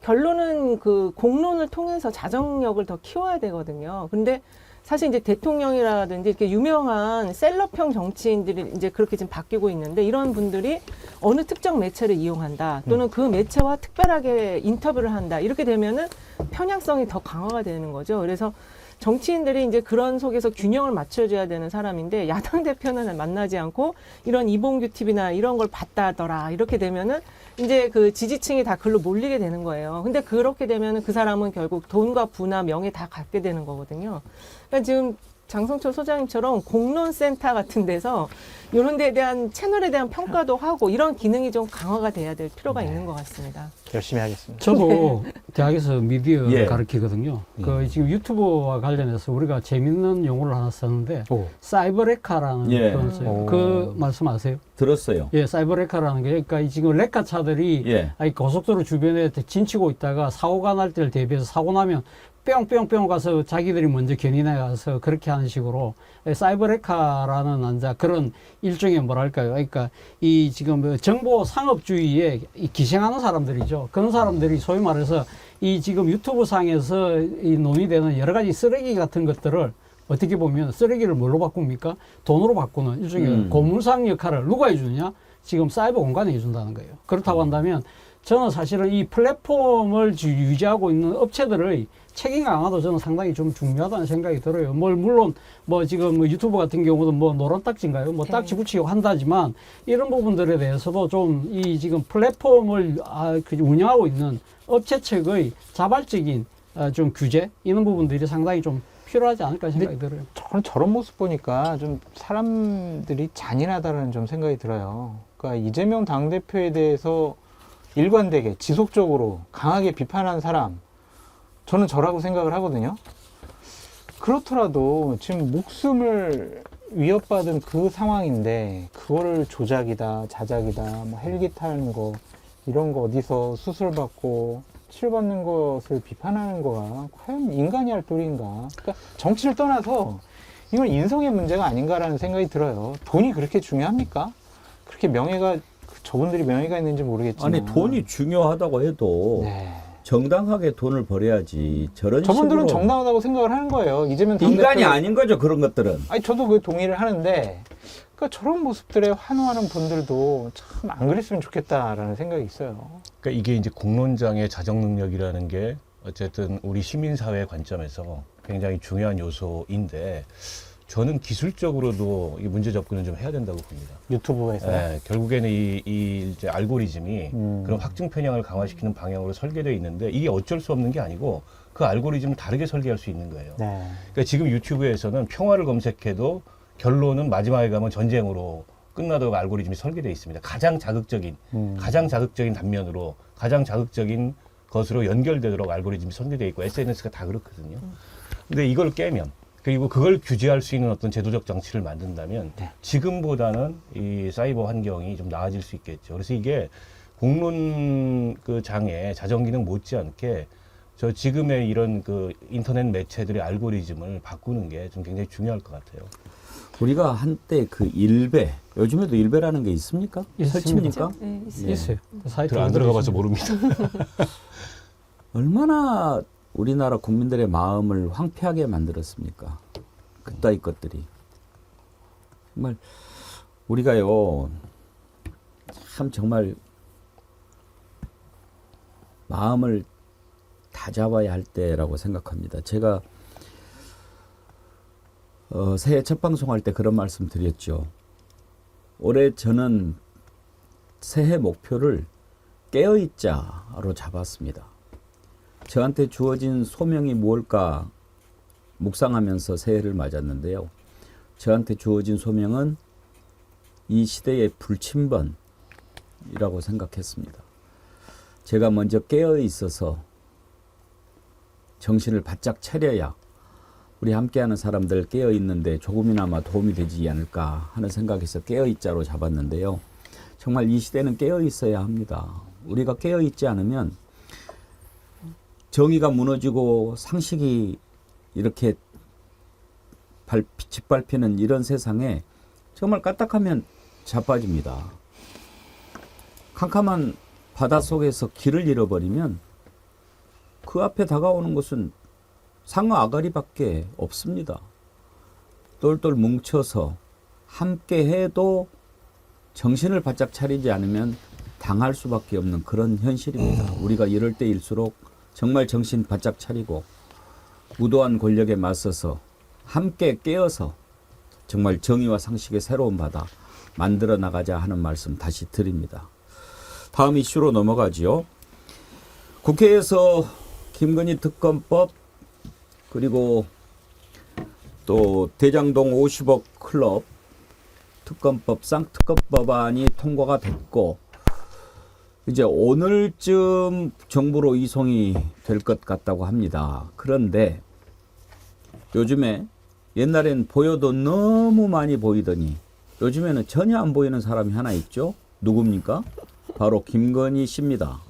결론은 그 공론을 통해서 자정력을 더 키워야 되거든요. 근데 사실 이제 대통령이라든지 이렇게 유명한 셀럽형 정치인들이 이제 그렇게 지금 바뀌고 있는데, 이런 분들이 어느 특정 매체를 이용한다, 또는 그 매체와 특별하게 인터뷰를 한다, 이렇게 되면은 편향성이 더 강화가 되는 거죠. 그래서 정치인들이 이제 그런 속에서 균형을 맞춰줘야 되는 사람인데, 야당 대표는 만나지 않고 이런 이봉규 TV나 이런 걸 봤다 하더라, 이렇게 되면은 이제 그 지지층이 다 글로 몰리게 되는 거예요. 근데 그렇게 되면은 그 사람은 결국 돈과 부나 명예 다 갖게 되는 거거든요. 그러니까 지금 장성철 소장님처럼 공론센터 같은 데서 이런 데에 대한 채널에 대한 평가도 하고 이런 기능이 좀 강화가 돼야 될 필요가 있는 것 같습니다. 열심히 하겠습니다. 저도 대학에서 미디어를 예. 가르치거든요. 그 지금 유튜브와 관련해서 우리가 재밌는 용어를 하나 썼는데, 사이버레카라는 예. 표현을 써요. 그 말씀 아세요? 들었어요. 예, 사이버레카라는 게, 그러니까 지금 레카 차들이 예. 아니, 고속도로 주변에 진치고 있다가 사고가 날 때를 대비해서 사고 나면 뿅뿅뿅 가서 자기들이 먼저 견인해 가서 그렇게 하는 식으로 사이버레카라는 이제 그런 일종의 뭐랄까요. 그러니까 이 지금 정보 상업주의에 기생하는 사람들이죠. 그런 사람들이 소위 말해서 이 지금 유튜브 상에서 이 논의되는 여러 가지 쓰레기 같은 것들을 어떻게 보면 쓰레기를 뭘로 바꿉니까? 돈으로 바꾸는 일종의 고물상 역할을 누가 해주느냐? 지금 사이버 공간에 해준다는 거예요. 그렇다고 한다면 저는 사실은 이 플랫폼을 유지하고 있는 업체들의 책임 강화도 저는 상당히 좀 중요하다는 생각이 들어요. 물론 지금 유튜브 같은 경우도 노란 딱지인가요? 딱지 붙이고 한다지만 이런 부분들에 대해서도 좀 이 지금 플랫폼을 운영하고 있는 업체 측의 자발적인 좀 규제 이런 부분들이 상당히 좀 필요하지 않을까 생각이 들어요. 저는 저런 모습 보니까 좀 사람들이 잔인하다는 좀 생각이 들어요. 그러니까 이재명 당대표에 대해서 일관되게 지속적으로 강하게 비판한 사람, 저는 저라고 생각을 하거든요. 그렇더라도 지금 목숨을 위협받은 그 상황인데 그거를 조작이다, 자작이다, 헬기 타는 거 이런 거 어디서 수술받고 치료받는 것을 비판하는 거가 과연 인간이 할 도리인가? 그러니까 정치를 떠나서 이건 인성의 문제가 아닌가라는 생각이 들어요. 돈이 그렇게 중요합니까? 그렇게 저분들이 명예가 있는지 모르겠지만. 아니 돈이 중요하다고 해도 네. 정당하게 돈을 벌어야지. 저분들은 식으로 정당하다고 생각을 하는 거예요. 이재명 인간이 아닌 거죠, 그런 것들은. 아니 저도 그 동의를 하는데, 그러니까 저런 모습들에 환호하는 분들도 참 안 그랬으면 좋겠다라는 생각이 있어요. 그러니까 이게 이제 공론장의 자정 능력이라는 게 어쨌든 우리 시민사회 관점에서 굉장히 중요한 요소인데, 저는 기술적으로도 이 문제 접근을 좀 해야 된다고 봅니다. 유튜브에서. 네, 결국에는 이 이제 알고리즘이 그런 확증 편향을 강화시키는 방향으로 설계되어 있는데, 이게 어쩔 수 없는 게 아니고 그 알고리즘을 다르게 설계할 수 있는 거예요. 네. 그러니까 지금 유튜브에서는 평화를 검색해도 결론은 마지막에 가면 전쟁으로 끝나도록 알고리즘이 설계되어 있습니다. 가장 자극적인 단면으로, 가장 자극적인 것으로 연결되도록 알고리즘이 설계되어 있고, SNS가 다 그렇거든요. 근데 이걸 깨면, 그리고 그걸 규제할 수 있는 어떤 제도적 장치를 만든다면 네. 지금보다는 이 사이버 환경이 좀 나아질 수 있겠죠. 그래서 이게 공론 그 장애 자정 기능 못지않게 저 지금의 이런 그 인터넷 매체들의 알고리즘을 바꾸는 게 좀 굉장히 중요할 것 같아요. 우리가 한때 그 일베, 요즘에도 일베라는 게 있습니까? 있습니다. 설칩니까? 네, 있어요. 예. 있어요. 사이트 안 들어가 봐서 모릅니다. 얼마나 우리나라 국민들의 마음을 황폐하게 만들었습니까? 그따위 것들이. 정말 우리가요, 참 정말 마음을 다잡아야 할 때라고 생각합니다. 제가 새해 첫 방송할 때 그런 말씀 드렸죠. 올해 저는 새해 목표를 깨어있자로 잡았습니다. 저한테 주어진 소명이 무엇일까 묵상하면서 새해를 맞았는데요. 저한테 주어진 소명은 이 시대의 불침번이라고 생각했습니다. 제가 먼저 깨어 있어서 정신을 바짝 차려야 우리 함께하는 사람들 깨어 있는데 조금이나마 도움이 되지 않을까 하는 생각에서 깨어 있자로 잡았는데요. 정말 이 시대는 깨어 있어야 합니다. 우리가 깨어 있지 않으면 정의가 무너지고 상식이 이렇게 짓밟히는 이런 세상에 정말 까딱하면 자빠집니다. 캄캄한 바다 속에서 길을 잃어버리면 그 앞에 다가오는 것은 상어 아가리밖에 없습니다. 똘똘 뭉쳐서 함께 해도 정신을 바짝 차리지 않으면 당할 수밖에 없는 그런 현실입니다. 우리가 이럴 때일수록 정말 정신 바짝 차리고 무도한 권력에 맞서서 함께 깨어서 정말 정의와 상식의 새로운 바다 만들어 나가자 하는 말씀 다시 드립니다. 다음 이슈로 넘어가지요. 국회에서 김건희 특검법 그리고 또 대장동 50억 클럽 특검법 쌍특검법안이 통과가 됐고 이제 오늘쯤 정부로 이송이 될 것 같다고 합니다. 그런데 요즘에 옛날엔 보여도 너무 많이 보이더니 요즘에는 전혀 안 보이는 사람이 하나 있죠. 누굽니까? 바로 김건희 씨입니다.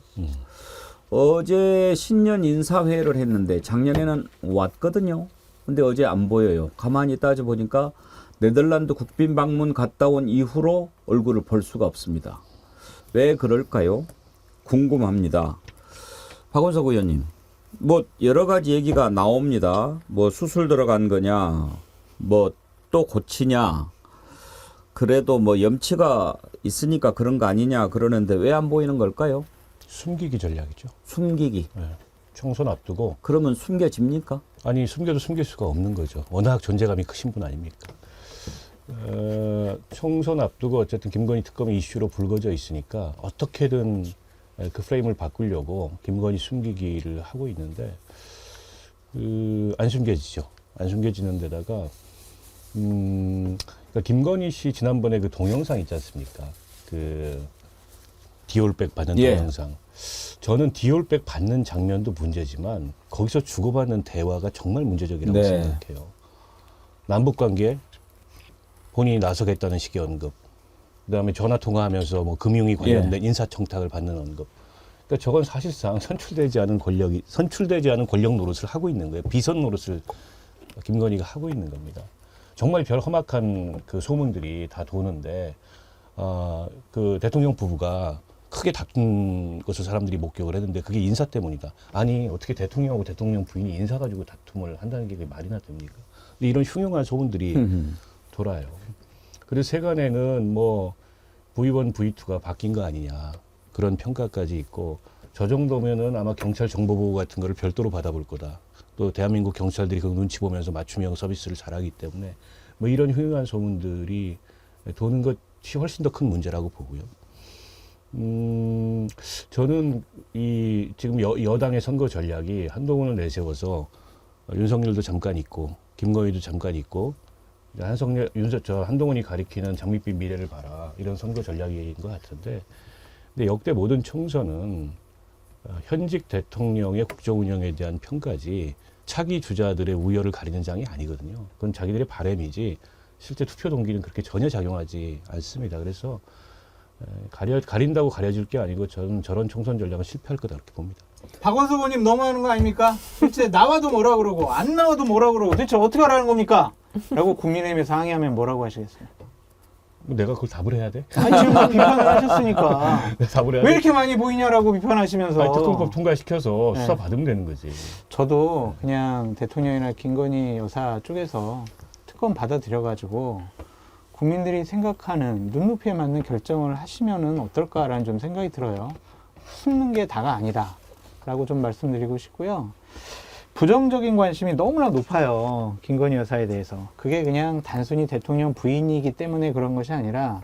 어제 신년 인사회를 했는데 작년에는 왔거든요. 근데 어제 안 보여요. 가만히 따져보니까 네덜란드 국빈 방문 갔다 온 이후로 얼굴을 볼 수가 없습니다. 왜 그럴까요? 궁금합니다. 박원석 의원님, 뭐 여러 가지 얘기가 나옵니다. 뭐 수술 들어간 거냐, 뭐 또 고치냐, 그래도 뭐 염치가 있으니까 그런 거 아니냐 그러는데 왜 안 보이는 걸까요? 숨기기 전략이죠. 숨기기. 네. 총선 앞두고 그러면 숨겨집니까? 아니 숨겨도 숨길 수가 없는 거죠. 워낙 존재감이 크신 분 아닙니까? 총선 앞두고 어쨌든 김건희 특검이 이슈로 불거져 있으니까 어떻게든 그 프레임을 바꾸려고 김건희 숨기기를 하고 있는데 안 숨겨지죠. 안 숨겨지는 데다가 그러니까 김건희 씨 지난번에 그 동영상 있지 않습니까? 그 디올백 받는 예. 동영상. 저는 디올백 받는 장면도 문제지만 거기서 주고받는 대화가 정말 문제적이라고 네. 생각해요. 남북관계 본인이 나서겠다는 식의 언급. 그다음에 전화 통화하면서 뭐 금융위 관련된 인사청탁을 받는 언급. 그러니까 저건 사실상 선출되지 않은 권력 노릇을 하고 있는 거예요. 비선 노릇을 김건희가 하고 있는 겁니다. 정말 별 험악한 그 소문들이 다 도는데 그 대통령 부부가 크게 다툰 것을 사람들이 목격을 했는데 그게 인사 때문이다. 아니 어떻게 대통령하고 대통령 부인이 인사 가지고 다툼을 한다는 게 말이나 됩니까? 근데 이런 흉흉한 소문들이 돌아요. 그래서 세간에는 뭐 V1, V2가 바뀐 거 아니냐 그런 평가까지 있고 저 정도면은 아마 경찰 정보보호 같은 거를 별도로 받아볼 거다. 또 대한민국 경찰들이 그 눈치 보면서 맞춤형 서비스를 잘하기 때문에 뭐 이런 흉흉한 소문들이 도는 것이 훨씬 더 큰 문제라고 보고요. 저는 이 지금 여당의 선거 전략이 한동훈을 내세워서 윤석열도 잠깐 있고 김건희도 잠깐 있고 한동훈이 가리키는 장밋빛 미래를 봐라 이런 선거 전략인 것 같은데 근데 역대 모든 총선은 현직 대통령의 국정 운영에 대한 평가지 차기 주자들의 우열을 가리는 장이 아니거든요. 그건 자기들의 바람이지 실제 투표 동기는 그렇게 전혀 작용하지 않습니다. 그래서 가린다고 가려질 게 아니고 저는 저런 총선 전략은 실패할 거다 그렇게 봅니다. 박원석 의원님 너무하는 거 아닙니까? 도대체 나와도 뭐라 그러고 안 나와도 뭐라 그러고 도대체 어떻게 하라는 겁니까? 라고 국민의힘에서 항의하면 뭐라고 하시겠어요? 내가 그걸 답을 해야 돼? 아니 지금 다 비판을 하셨으니까 내가 답을 해야 왜 돼? 이렇게 많이 보이냐라고 비판하시면서 아니, 특검법 통과시켜서 네. 수사 받으면 되는 거지. 저도 그냥 대통령이나 김건희 여사 쪽에서 특검 받아들여가지고 국민들이 생각하는 눈높이에 맞는 결정을 하시면은 어떨까라는 좀 생각이 들어요. 숨는 게 다가 아니다 라고 좀 말씀드리고 싶고요. 부정적인 관심이 너무나 높아요. 김건희 여사에 대해서. 그게 그냥 단순히 대통령 부인이기 때문에 그런 것이 아니라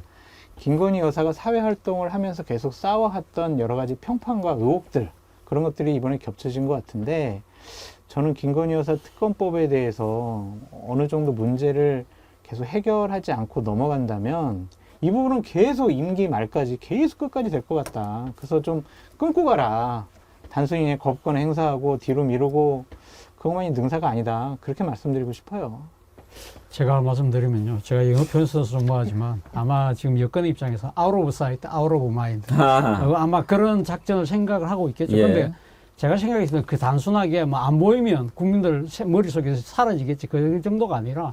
김건희 여사가 사회활동을 하면서 계속 쌓아왔던 여러 가지 평판과 의혹들, 그런 것들이 이번에 겹쳐진 것 같은데, 저는 김건희 여사 특검법에 대해서 어느 정도 문제를 계속 해결하지 않고 넘어간다면 이 부분은 계속 임기 말까지 계속 끝까지 될 것 같다. 그래서 좀 끊고 가라. 단순히 그냥 거부권 행사하고 뒤로 미루고 그것만이 능사가 아니다. 그렇게 말씀드리고 싶어요. 제가 말씀드리면요. 제가 영어 표현 써서 좀 뭐하지만 아마 지금 여권의 입장에서 out of sight, out of mind. 아마 그런 작전을 생각을 하고 있겠죠. 예. 근데 제가 생각했을 때 그 단순하게 뭐 안 보이면 국민들 머릿속에서 사라지겠지. 그 정도가 아니라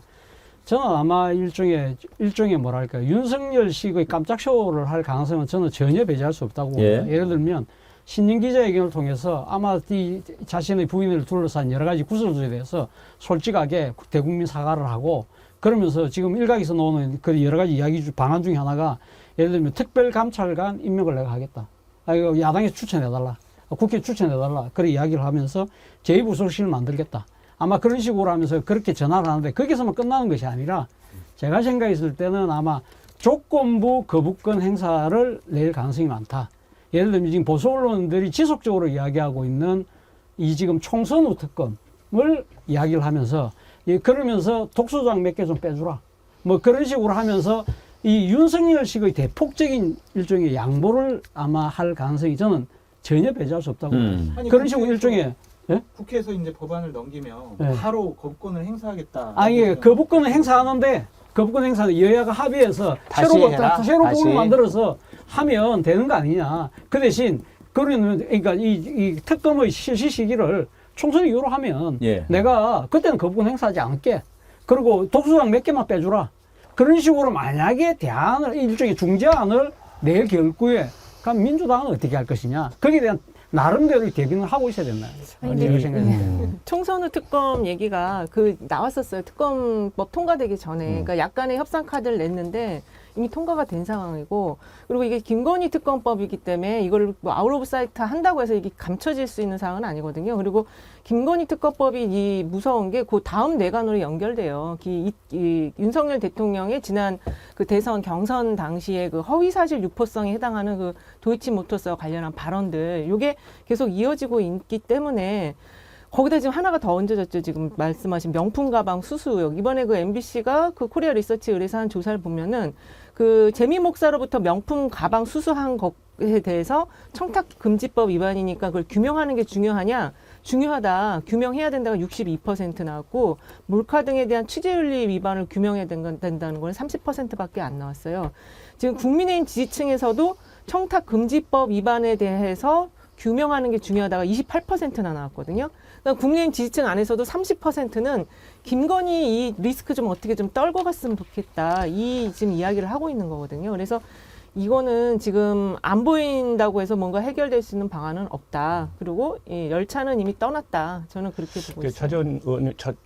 저는 아마 일종의 뭐랄까 윤석열 씨의 깜짝 쇼를 할 가능성은 저는 전혀 배제할 수 없다고 봅니다. 예. 예를 들면 신년 기자회견을 통해서 아마 이 자신의 부인을 둘러싼 여러 가지 구설수에 대해서 솔직하게 대국민 사과를 하고 그러면서 지금 일각에서 나오는 그 여러 가지 이야기 방안 중에 하나가 예를 들면 특별감찰관 임명을 내가 하겠다. 이거 야당에서 추천해달라. 국회 추천해달라. 그런 이야기를 하면서 제2부속실을 만들겠다. 아마 그런 식으로 하면서 그렇게 전화를 하는데 거기서만 끝나는 것이 아니라 제가 생각했을 때는 아마 조건부 거부권 행사를 낼 가능성이 많다. 예를 들면 지금 보수 언론들이 지속적으로 이야기하고 있는 이 지금 총선 후 특검을 이야기를 하면서 그러면서 독소장 몇 개 좀 빼주라. 뭐 그런 식으로 하면서 이 윤석열 식의 대폭적인 일종의 양보를 아마 할 가능성이 저는 전혀 배제할 수 없다고 봅니다. 그런 식으로 일종의 예? 국회에서 이제 법안을 넘기면 네. 바로 거부권을 행사하겠다. 아니 거부권을 행사하는데 거부권 행사는 여야가 합의해서 다시 새로 해라. 법을 다시. 만들어서 하면 되는 거 아니냐. 그 대신 그러니까 이 특검의 실시 시기를 총선 이후로 하면 예. 내가 그때는 거부권 행사하지 않을게. 그리고 독소장 몇 개만 빼주라. 그런 식으로 만약에 대안을 일종의 중재안을 낼 결구에 그럼 민주당은 어떻게 할 것이냐. 거기에 대한 나름대로 대비는 하고 있어야 된다. 아니, 제가 근데 생각해요. 총선 후 특검 얘기가 나왔었어요. 특검법 통과되기 전에. 그러니까 약간의 협상 카드를 냈는데 이미 통과가 된 상황이고, 그리고 이게 김건희 특검법이기 때문에 이걸 뭐 아웃 오브 사이트 한다고 해서 이게 감춰질 수 있는 사항은 아니거든요. 그리고 김건희 특검법이 이 무서운 게 그 다음 내관으로 연결돼요. 이 윤석열 대통령의 지난 그 대선 경선 당시에 그 허위사실 유포성에 해당하는 그 도이치모터스와 관련한 발언들, 요게 계속 이어지고 있기 때문에 거기다 지금 하나가 더 얹어졌죠. 지금 말씀하신 명품 가방 수수 의혹. 이번에 그 MBC가 그 코리아 리서치 의뢰서 한 조사를 보면은 그 재미 목사로부터 명품 가방 수수한 것에 대해서 청탁금지법 위반이니까 그걸 규명하는 게 중요하냐? 중요하다. 규명해야 된다가 62% 나왔고, 몰카 등에 대한 취재윤리 위반을 규명해야 된다는 건 30%밖에 안 나왔어요. 지금 국민의힘 지지층에서도 청탁금지법 위반에 대해서 규명하는 게 중요하다가 28%나 나왔거든요. 그러니까 국민의힘 지지층 안에서도 30%는 김건희 이 리스크 좀 어떻게 좀 떨고 갔으면 좋겠다. 이 지금 이야기를 하고 있는 거거든요. 그래서 이거는 지금 안 보인다고 해서 뭔가 해결될 수 있는 방안은 없다. 그리고 이 열차는 이미 떠났다. 저는 그렇게 보고 있어요.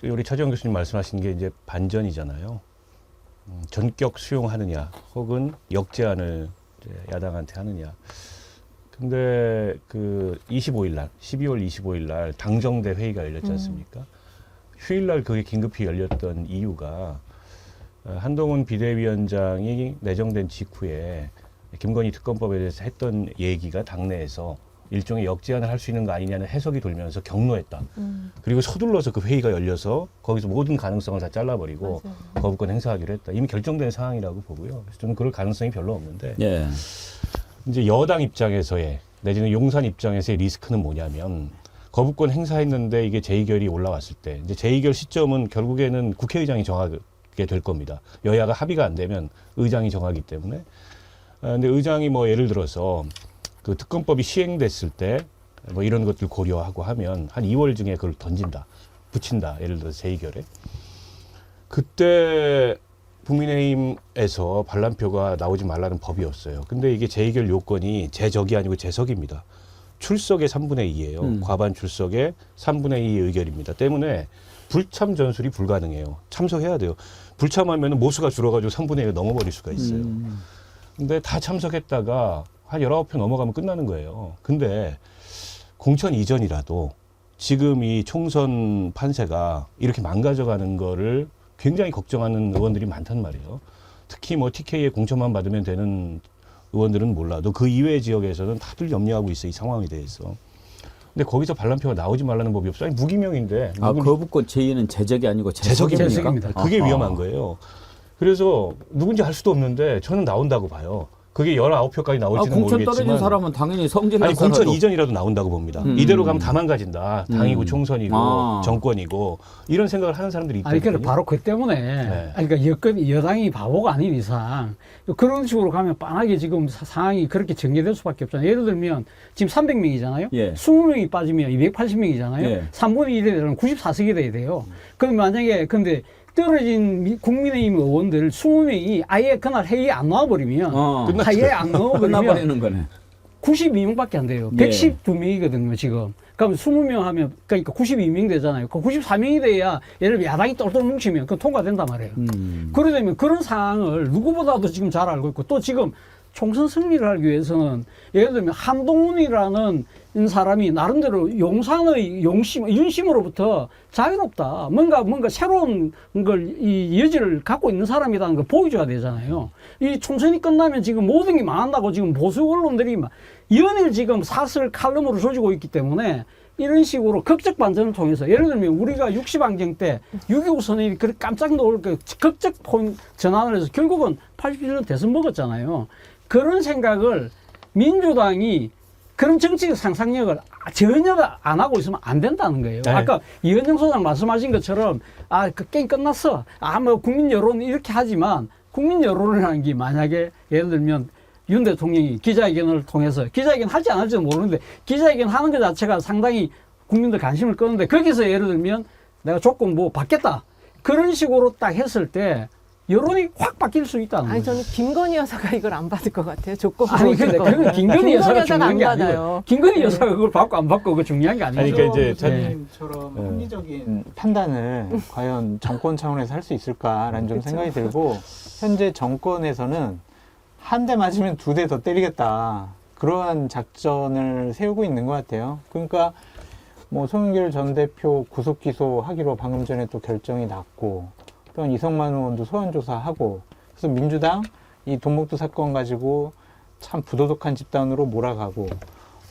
우리 차재원 교수님 말씀하신 게 이제 반전이잖아요. 전격 수용하느냐, 혹은 역제안을 이제 야당한테 하느냐. 근데 그 25일 날, 12월 25일 날 당정대 회의가 열렸지 않습니까? 휴일 날 그게 긴급히 열렸던 이유가 한동훈 비대위원장이 내정된 직후에 김건희 특검법에 대해서 했던 얘기가 당내에서 일종의 역제안을 할 수 있는 거 아니냐는 해석이 돌면서 격노했다. 그리고 서둘러서 그 회의가 열려서 거기서 모든 가능성을 다 잘라버리고 맞아요. 거부권 행사하기로 했다. 이미 결정된 상황이라고 보고요. 그래서 저는 그럴 가능성이 별로 없는데 예. 이제 여당 입장에서의 내지는 용산 입장에서의 리스크는 뭐냐면 거부권 행사했는데 이게 재의결이 올라왔을 때 이제 재의결 시점은 결국에는 국회의장이 정하게 될 겁니다. 여야가 합의가 안 되면 의장이 정하기 때문에. 근데 의장이 뭐 예를 들어서 그 특검법이 시행됐을 때 뭐 이런 것들 고려하고 하면 한 2월 중에 그걸 던진다, 붙인다. 예를 들어서 재의결에. 그때 국민의힘에서 반란표가 나오지 말라는 법이었어요. 근데 이게 재의결 요건이 재적이 아니고 재석입니다. 출석의 3분의 2예요. 과반 출석의 3분의 2 의결입니다. 때문에 불참 전술이 불가능해요. 참석해야 돼요. 불참하면 모수가 줄어가지고 3분의 1가 넘어버릴 수가 있어요. 근데 다 참석했다가 한 19표 넘어가면 끝나는 거예요. 근데 공천 이전이라도 지금 이 총선 판세가 이렇게 망가져가는 거를 굉장히 걱정하는 의원들이 많단 말이에요. 특히 뭐 TK에 공천만 받으면 되는 의원들은 몰라도 그 이외의 지역에서는 다들 염려하고 있어요. 이 상황에 대해서. 근데 거기서 반란표가 나오지 말라는 법이 없어요. 아니, 무기명인데. 거부권 제의는 재적이 아니고 재석입니다. 재석입니까? 그게 아하. 위험한 거예요. 그래서 누군지 알 수도 없는데 저는 나온다고 봐요. 그게 19표까지 나올지는 공천 모르겠지만. 떨어진 사람은 당연히 성질난 아니 공천 사람도- 이전이라도 나온다고 봅니다. 이대로 가면 다 망가진다. 당이고 총선이고 정권이고 이런 생각을 하는 사람들이 아니, 있거든요. 그러니까 바로 그 때문에, 네. 아니, 그러니까 여당이 바보가 아닌 이상, 그런 식으로 가면 빤하게 지금 상황이 그렇게 전개될 수밖에 없잖아요. 예를 들면, 지금 300명이잖아요. 예. 20명이 빠지면 280명이잖아요. 예. 3분의 1이 되면 94석이 돼야 돼요. 그럼 만약에, 근데, 떨어진 국민의힘 의원들 20명이 아예 그날 회의에 안 나와버리면, 아예 안 나와버리면, 끝나버리는 거네. 92명밖에 안 돼요. 예. 112명이거든요, 지금. 그럼 20명 하면, 그러니까 92명 되잖아요. 그 94명이 돼야, 예를 들면 야당이 똘똘 뭉치면 그건 통과된단 말이에요. 그러려면 그런 상황을 누구보다도 지금 잘 알고 있고, 또 지금 총선 승리를 하기 위해서는, 예를 들면 한동훈이라는 사람이 나름대로 용산의 윤심으로부터 자유롭다. 뭔가 새로운 걸, 이 여지를 갖고 있는 사람이라는 걸 보여줘야 되잖아요. 이 총선이 끝나면 지금 모든 게 망한다고 지금 보수 언론들이 막 연일 지금 사설 칼럼으로 조지고 있기 때문에 이런 식으로 극적 반전을 통해서 예를 들면 우리가 60항쟁 때 6.25 선언이 그렇게 깜짝 놀랄 그 극적 전환을 해서 결국은 81년 대선 먹었잖아요. 그런 생각을 민주당이 그런 정치적 상상력을 전혀 안 하고 있으면 안 된다는 거예요. 네. 아까 이현정 소장 말씀하신 것처럼 그 게임 끝났어. 뭐 국민 여론 이렇게 하지만 국민 여론이라는 게 만약에 예를 들면 윤 대통령이 기자회견을 통해서 기자회견 할지 안 할지는 모르는데 기자회견 하는 것 자체가 상당히 국민들 관심을 끄는데 거기서 예를 들면 내가 조건 뭐 받겠다. 그런 식으로 딱 했을 때 여론이 확 바뀔 수 있다는 아니 거죠. 저는 김건희 여사가 이걸 안 받을 것 같아요. 조건 아니 근데 그건 김건희 여사가 중요한 안 게 아니고 받아요. 김건희 여사가 그걸 받고 안 받고 그거 중요한 게 아니죠. 아니, 그러니까 이제 선생님처럼 합리적인 판단을 과연 정권 차원에서 할 수 있을까라는 좀 생각이 들고 현재 정권에서는 한 대 맞으면 2대 더 때리겠다 그러한 작전을 세우고 있는 것 같아요. 그러니까 뭐 송영길 전 대표 구속 기소하기로 방금 전에 또 결정이 났고 또한 이성만 의원도 소환 조사하고 그래서 민주당 이 돈목도 사건 가지고 참 부도덕한 집단으로 몰아가고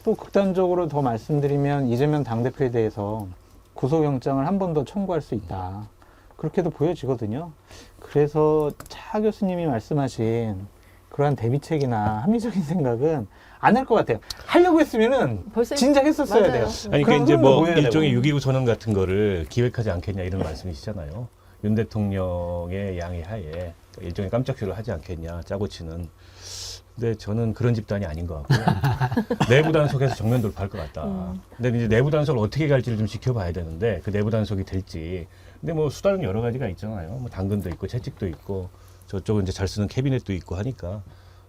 또 극단적으로 더 말씀드리면 이재명 당대표에 대해서 구속영장을 한 번 더 청구할 수 있다. 그렇게도 보여지거든요. 그래서 차 교수님이 말씀하신 그러한 대비책이나 합리적인 생각은 안 할 것 같아요. 하려고 했으면은 벌써 진작 했었어야 맞아요. 돼요. 아니, 그러니까 그런 이제 흐름을 뭐 보여야 일종의 되고. 6.25 선언 같은 거를 기획하지 않겠냐 이런 말씀이시잖아요. 윤 대통령의 양해 하에 일종의 깜짝쇼를 하지 않겠냐, 짜고 치는. 근데 저는 그런 집단이 아닌 것 같고요. 내부 단속에서 정면 돌파할 것 같다. 근데 이제 내부 단속을 어떻게 갈지를 좀 지켜봐야 되는데 그 내부 단속이 될지. 근데 뭐 수단은 여러 가지가 있잖아요. 뭐 당근도 있고 채찍도 있고 저쪽은 이제 잘 쓰는 캐비넷도 있고 하니까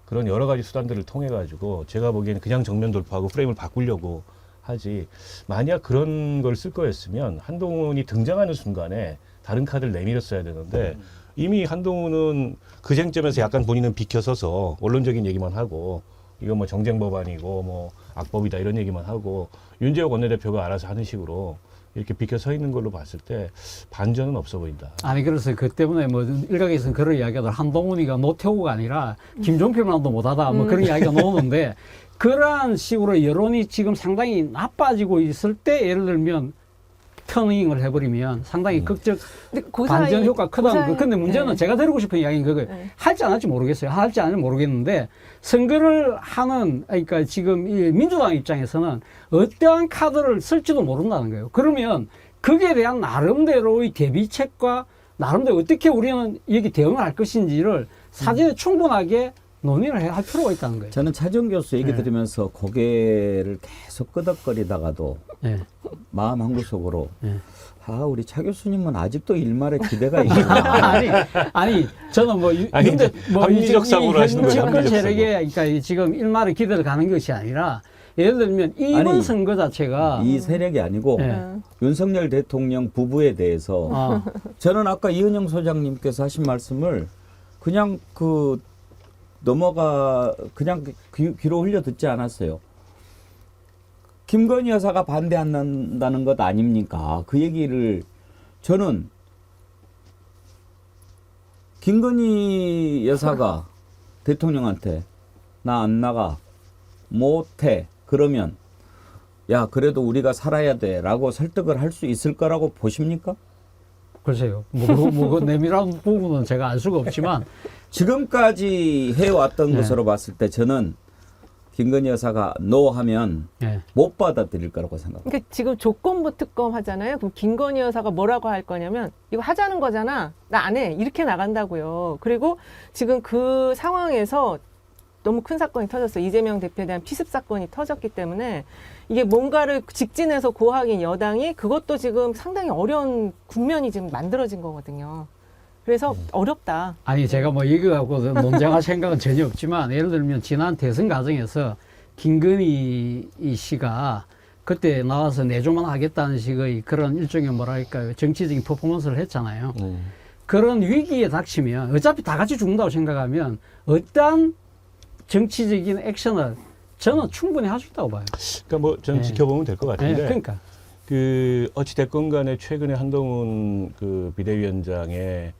그런 여러 가지 수단들을 통해 가지고 제가 보기에는 그냥 정면 돌파하고 프레임을 바꾸려고 하지. 만약 그런 걸 쓸 거였으면 한동훈이 등장하는 순간에 다른 카드를 내밀었어야 되는데 이미 한동훈은 그 쟁점에서 약간 본인은 비켜서서 언론적인 얘기만 하고 이거 뭐 정쟁 법안이고 뭐 악법이다 이런 얘기만 하고 윤재욱 원내대표가 알아서 하는 식으로 이렇게 비켜 서 있는 걸로 봤을 때 반전은 없어 보인다. 아니 그래서 그 때문에 뭐 일각에서는 그런 이야기가 한동훈이가 노태우가 아니라 김종필만도 못하다 뭐 그런 이야기가 나오는데 그러한 식으로 여론이 지금 상당히 나빠지고 있을 때 예를 들면 터닝을 해버리면 상당히 극적 근데 그 반전 사이- 효과 크다는 거. 근데 문제는 네. 제가 드리고 싶은 이야기는 그거예요. 네. 할지 안 할지 모르겠어요. 할지 안 할지 모르겠는데 선거를 하는 그러니까 지금 이 민주당 입장에서는 어떠한 카드를 쓸지도 모른다는 거예요. 그러면 거기에 대한 나름대로의 대비책과 나름대로 어떻게 우리는 여기 대응을 할 것인지를 사전에 충분하게 논의를 할 필요가 있다는 거예요. 저는 차정 교수 얘기 네. 들으면서 고개를 계속 끄덕거리다가도 네. 마음 한구석으로 네. 우리 차 교수님은 아직도 일말의 기대가 있구나. 아니 저는 뭐 아니, 근데 이제 합리적 사고를 하시는 거예요, 집권 합리적 세력에 그러니까 지금 일말의 기대를 가는 것이 아니라 예를 들면 이번 아니, 선거 자체가 이 세력이 아니고 네. 윤석열 대통령 부부에 대해서 아, 저는 아까 이은영 소장님께서 하신 말씀을 그냥 그냥 귀로 흘려 듣지 않았어요. 김건희 여사가 반대한다는 것 아닙니까? 그 얘기를 저는 김건희 여사가 대통령한테 나 안 나가 못해 그러면 야 그래도 우리가 살아야 돼라고 설득을 할 수 있을 거라고 보십니까? 글쎄요. 그 내밀한 부분은 제가 알 수가 없지만 지금까지 해왔던 네. 것으로 봤을 때 저는 김건희 여사가 노 하면 네. 못 받아들일 거라고 생각합니다. 그러니까 지금 조건부 특검 하잖아요. 그럼 김건희 여사가 뭐라고 할 거냐면 이거 하자는 거잖아. 나 안 해. 이렇게 나간다고요. 그리고 지금 그 상황에서 너무 큰 사건이 터졌어요. 이재명 대표에 대한 피습 사건이 터졌기 때문에 이게 뭔가를 직진해서 고하긴 여당이 그것도 지금 상당히 어려운 국면이 지금 만들어진 거거든요. 그래서 어렵다. 아니 제가 뭐 이거하고 논쟁할 생각은 전혀 없지만 예를 들면 지난 대선 과정에서 김건희 씨가 그때 나와서 내조만 하겠다는 식의 그런 일종의 뭐랄까요 정치적인 퍼포먼스를 했잖아요. 그런 위기에 닥치면 어차피 다 같이 죽는다고 생각하면 어떠한 정치적인 액션을 저는 충분히 할 수 있다고 봐요. 그러니까 뭐 저는 네. 지켜보면 될 것 같은데. 네, 그러니까 어찌 됐건 간에 최근에 한동훈 비대위원장의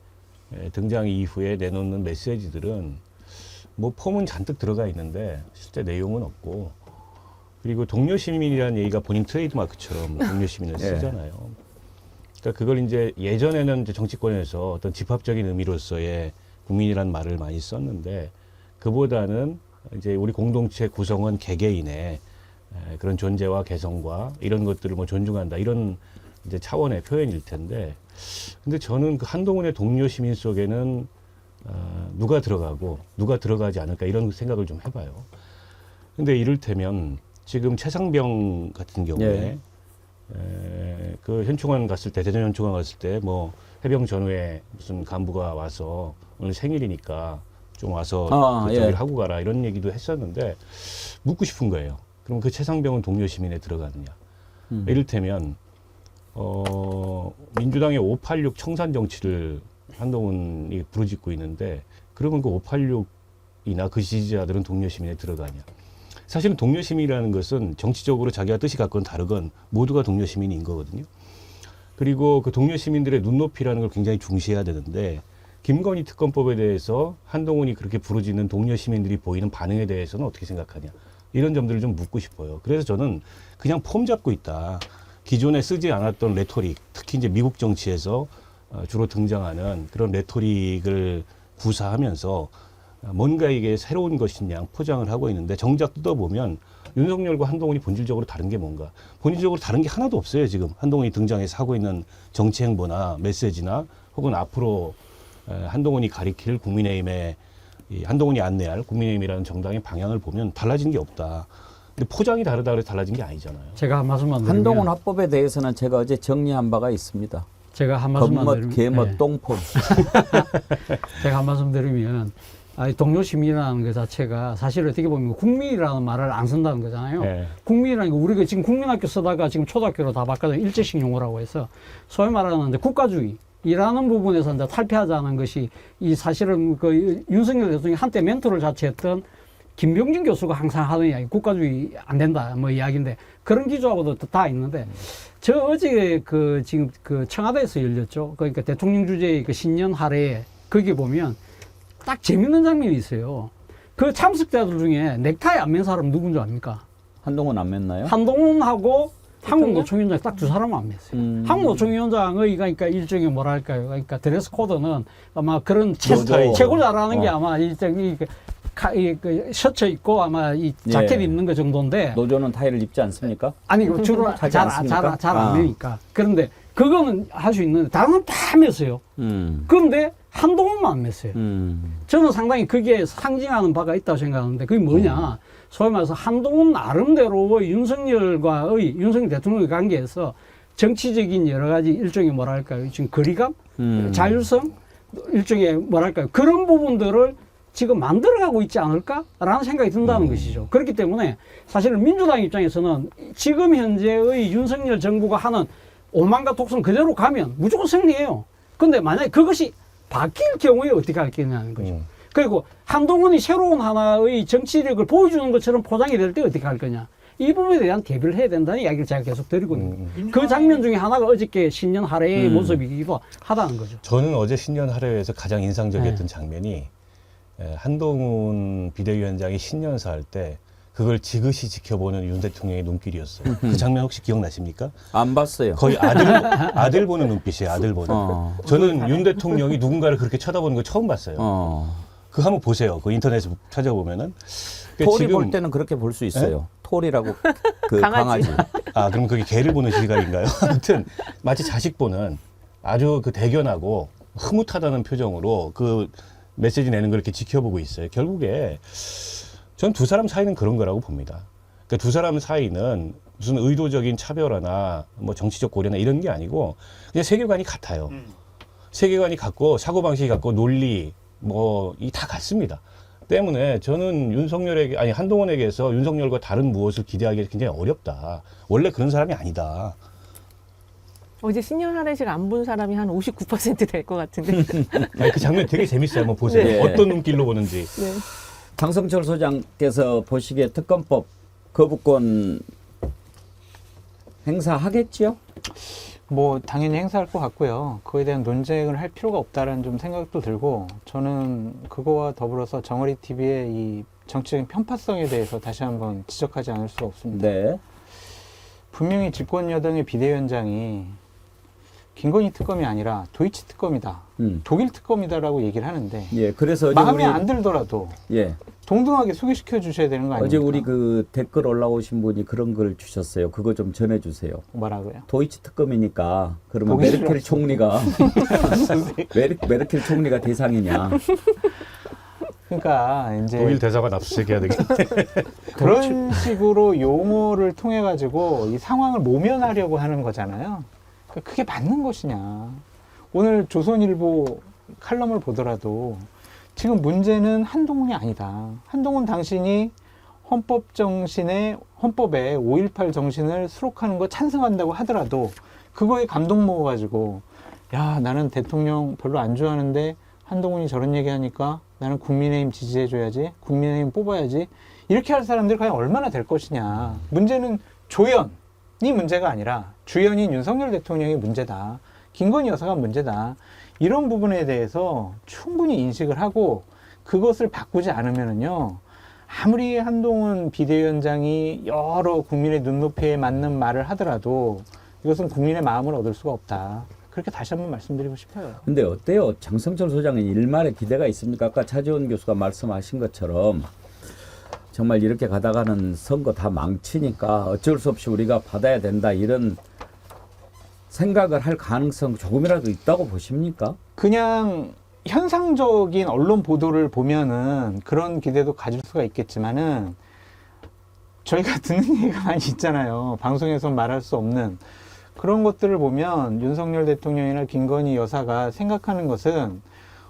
등장 이후에 내놓는 메시지들은 뭐 폼은 잔뜩 들어가 있는데 실제 내용은 없고 그리고 동료 시민이라는 얘기가 본인 트레이드마크처럼 동료 시민을 예. 쓰잖아요. 그러니까 그걸 이제 예전에는 이제 정치권에서 어떤 집합적인 의미로서의 국민이라는 말을 많이 썼는데 그보다는 이제 우리 공동체 구성원 개개인의 그런 존재와 개성과 이런 것들을 뭐 존중한다 이런 이제 차원의 표현일 텐데 근데 저는 그 한동훈의 동료 시민 속에는 누가 들어가고 누가 들어가지 않을까 이런 생각을 좀 해봐요. 근데 이를테면 지금 최상병 같은 경우에 그 현충원 갔을 때 대전 현충원 갔을 때 뭐 해병 전후에 무슨 간부가 와서 오늘 생일이니까 좀 와서 저기를 예. 하고 가라 이런 얘기도 했었는데 묻고 싶은 거예요. 그럼 그 최상병은 동료 시민에 들어가느냐? 이를테면 민주당의 586 청산 정치를 한동훈이 부르짖고 있는데 그러면 그 586이나 그 지지자들은 동료 시민에 들어가냐? 사실은 동료 시민이라는 것은 정치적으로 자기가 뜻이 같건 다르건 모두가 동료 시민인 거거든요. 그리고 그 동료 시민들의 눈높이라는 걸 굉장히 중시해야 되는데 김건희 특검법에 대해서 한동훈이 그렇게 부르짖는 동료 시민들이 보이는 반응에 대해서는 어떻게 생각하냐? 이런 점들을 좀 묻고 싶어요. 그래서 저는 그냥 폼 잡고 있다. 기존에 쓰지 않았던 레토릭, 특히 이제 미국 정치에서 주로 등장하는 그런 레토릭을 구사하면서 뭔가 이게 새로운 것이냐 포장을 하고 있는데 정작 뜯어보면 윤석열과 한동훈이 본질적으로 다른 게 뭔가? 본질적으로 다른 게 하나도 없어요. 지금 한동훈이 등장해서 하고 있는 정치 행보나 메시지나 혹은 앞으로 한동훈이 가리킬 국민의힘의 한동훈이 안내할 국민의힘이라는 정당의 방향을 보면 달라진 게 없다. 근데 포장이 다르다 그래서 달라진 게 아니잖아요. 제가 한 말씀만 드리면 한동훈 합법에 대해서는 제가 어제 정리한 바가 있습니다. 제가 한 말씀만 겉멋, 드리면 개멋, 네. 똥폼. 제가 한 말씀 드리면 동료 시민이라는 것 자체가 사실 어떻게 보면 국민이라는 말을 안 쓴다는 거잖아요. 네. 국민이라는 거 우리가 지금 국민학교 쓰다가 지금 초등학교로 다 바꿔서 일제식 용어라고 해서 소위 말하는 이제 국가주의라는 부분에서 이제 탈피하자는 것이 이 사실은 그 윤석열 대통령이 한때 멘토를 자처했던 김병진 교수가 항상 하는 이야기, 국가주의 안 된다 뭐 이야기인데 그런 기조하고도 다 있는데 저 어제 지금 청와대에서 열렸죠. 그러니까 대통령 주재의 그 신년 할애에 거기 보면 딱 재밌는 장면이 있어요. 그 참석자들 중에 넥타이 안 맨 사람 누군지 압니까? 한동훈 안 맸나요? 한동훈하고 한국노총위원장 딱 두 사람만 안 맸어요. 한국노총위원장의 그러니까 일종의 뭐랄까요, 그러니까 드레스 코드는 아마 그런 최고 잘하는 게 아마 일종의 그 셔츠 입고 아마 이 자켓 예. 입는 거 정도인데 노조는 타이를 입지 않습니까? 아니 주로 하지 않습니까? 잘안 되니까. 그런데 그거는 할 수 있는데 다른 건 다 맸어요. 그런데 한동훈만 안 맸어요. 저는 상당히 그게 상징하는 바가 있다고 생각하는데 그게 뭐냐. 소위 말해서 한동훈 나름대로의 윤석열 대통령의 관계에서 정치적인 여러 가지 일종의 뭐랄까요. 지금 거리감, 자율성, 일종의 뭐랄까요. 그런 부분들을 지금 만들어가고 있지 않을까라는 생각이 든다는 것이죠. 그렇기 때문에 사실은 민주당 입장에서는 지금 현재의 윤석열 정부가 하는 오만과 독선 그대로 가면 무조건 승리해요. 근데 만약에 그것이 바뀔 경우에 어떻게 할 거냐는 거죠. 그리고 한동훈이 새로운 하나의 정치력을 보여주는 것처럼 포장이 될 때 어떻게 할 거냐. 이 부분에 대한 대비를 해야 된다는 이야기를 제가 계속 드리고 있는 거예요. 그 장면 중에 하나가 어저께 신년 할애의 모습이기도 하다는 거죠. 저는 어제 신년 할애에서 가장 인상적이었던 장면이 한동훈 비대위원장이 신년사 할 때 그걸 지그시 지켜보는 윤 대통령의 눈길이었어요. 그 장면 혹시 기억나십니까? 안 봤어요. 거의 아들 보는 눈빛이에요. 아들 보는. 저는 윤 대통령이 누군가를 그렇게 쳐다보는 거 처음 봤어요. 그거 한번 보세요. 그 인터넷에 찾아보면은. 토리 볼 때는 그렇게 볼 수 있어요. 토리라고 그 강아지. 아, 그럼 그게 개를 보는 시각인가요? 아무튼 마치 자식 보는 아주 그 대견하고 흐뭇하다는 표정으로 그 메시지 내는 걸 이렇게 지켜보고 있어요. 결국에 전 두 사람 사이는 그런 거라고 봅니다. 그러니까 두 사람 사이는 무슨 의도적인 차별화나 뭐 정치적 고려나 이런 게 아니고 그냥 세계관이 같아요. 세계관이 같고 사고방식이 같고 논리 뭐 이 다 같습니다. 때문에 저는 한동훈에게서 윤석열과 다른 무엇을 기대하기 굉장히 어렵다. 원래 그런 사람이 아니다. 어제 신년 할애식 안 본 사람이 한 59% 될 것 같은데. 아니, 그 장면 되게 재밌어요. 한번 보세요. 네. 어떤 눈길로 보는지. 네. 장성철 소장께서 보시기에 특검법 거부권 행사하겠지요? 뭐 당연히 행사할 것 같고요. 그거에 대한 논쟁을 할 필요가 없다라는 좀 생각도 들고 저는 그거와 더불어서 정어리 TV의 이 정치적인 편파성에 대해서 다시 한번 지적하지 않을 수가 없습니다. 네. 분명히 집권 여당의 비대위원장이 김건희 특검이 아니라 도이치 특검이다, 독일 특검이다라고 얘기를 하는데 예, 그래서 어제 마음에 안 들더라도 예. 동등하게 소개시켜 주셔야 되는 거 아닙니까? 어제 우리 그 댓글 올라오신 분이 그런 걸 주셨어요. 그거 좀 전해 주세요. 뭐라고요? 도이치 특검이니까 그러면 독일이라고. 메르켈 총리가 메르켈 총리가 대상이냐? 그러니까 이제 독일 대사관 압수수색해야 되겠네. 그런 식으로 용어를 통해 가지고 이 상황을 모면하려고 하는 거잖아요. 그러니까 그게 맞는 것이냐? 오늘 조선일보 칼럼을 보더라도 지금 문제는 한동훈이 아니다. 한동훈 당신이 헌법에 5.18 정신을 수록하는 거 찬성한다고 하더라도 그거에 감동 먹어가지고 야, 나는 대통령 별로 안 좋아하는데 한동훈이 저런 얘기하니까 나는 국민의힘 지지해줘야지, 국민의힘 뽑아야지, 이렇게 할 사람들 과연 얼마나 될 것이냐. 문제는 조연이 문제가 아니라 주연인 윤석열 대통령이 문제다, 김건희 여사가 문제다. 이런 부분에 대해서 충분히 인식을 하고 그것을 바꾸지 않으면은요, 아무리 한동훈 비대위원장이 여러 국민의 눈높이에 맞는 말을 하더라도 이것은 국민의 마음을 얻을 수가 없다. 그렇게 다시 한번 말씀드리고 싶어요. 근데 어때요? 장성철 소장은 일말의 기대가 있습니까? 아까 차지원 교수가 말씀하신 것처럼 정말 이렇게 가다가는 선거 다 망치니까 어쩔 수 없이 우리가 받아야 된다, 이런 생각을 할 가능성 조금이라도 있다고 보십니까? 그냥 현상적인 언론 보도를 보면은 그런 기대도 가질 수가 있겠지만은 저희가 듣는 얘기가 많이 있잖아요. 방송에서 말할 수 없는 그런 것들을 보면 윤석열 대통령이나 김건희 여사가 생각하는 것은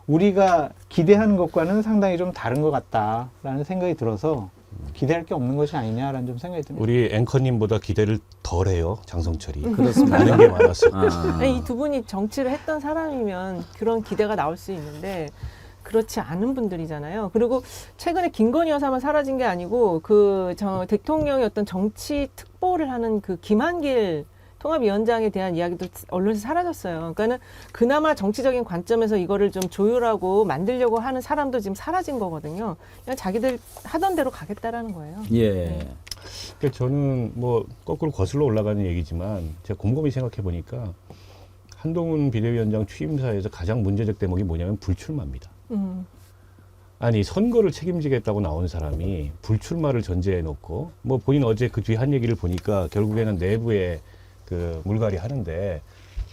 우리가 기대하는 것과는 상당히 좀 다른 것 같다라는 생각이 들어서 기대할 게 없는 것이 아니냐라는 좀 생각이 듭니다. 우리 앵커님보다 기대를 덜 해요. 장성철이. 그렇습니다. 아는 게 많았어. 이 두 분이 정치를 했던 사람이면 그런 기대가 나올 수 있는데 그렇지 않은 분들이잖아요. 그리고 최근에 김건희 여사만 사라진 게 아니고 대통령의 어떤 정치 특보를 하는 그 김한길 통합위원장에 대한 이야기도 언론에서 사라졌어요. 그러니까는 그나마 정치적인 관점에서 이거를 좀 조율하고 만들려고 하는 사람도 지금 사라진 거거든요. 그냥 자기들 하던 대로 가겠다라는 거예요. 예. 네. 그러니까 저는 뭐 거꾸로 거슬러 올라가는 얘기지만 제가 곰곰이 생각해 보니까 한동훈 비대위원장 취임사에서 가장 문제적 대목이 뭐냐면 불출마입니다. 아니 선거를 책임지겠다고 나온 사람이 불출마를 전제해 놓고 뭐 본인 어제 그 뒤에 한 얘기를 보니까 결국에는 내부에 그 물갈이 하는데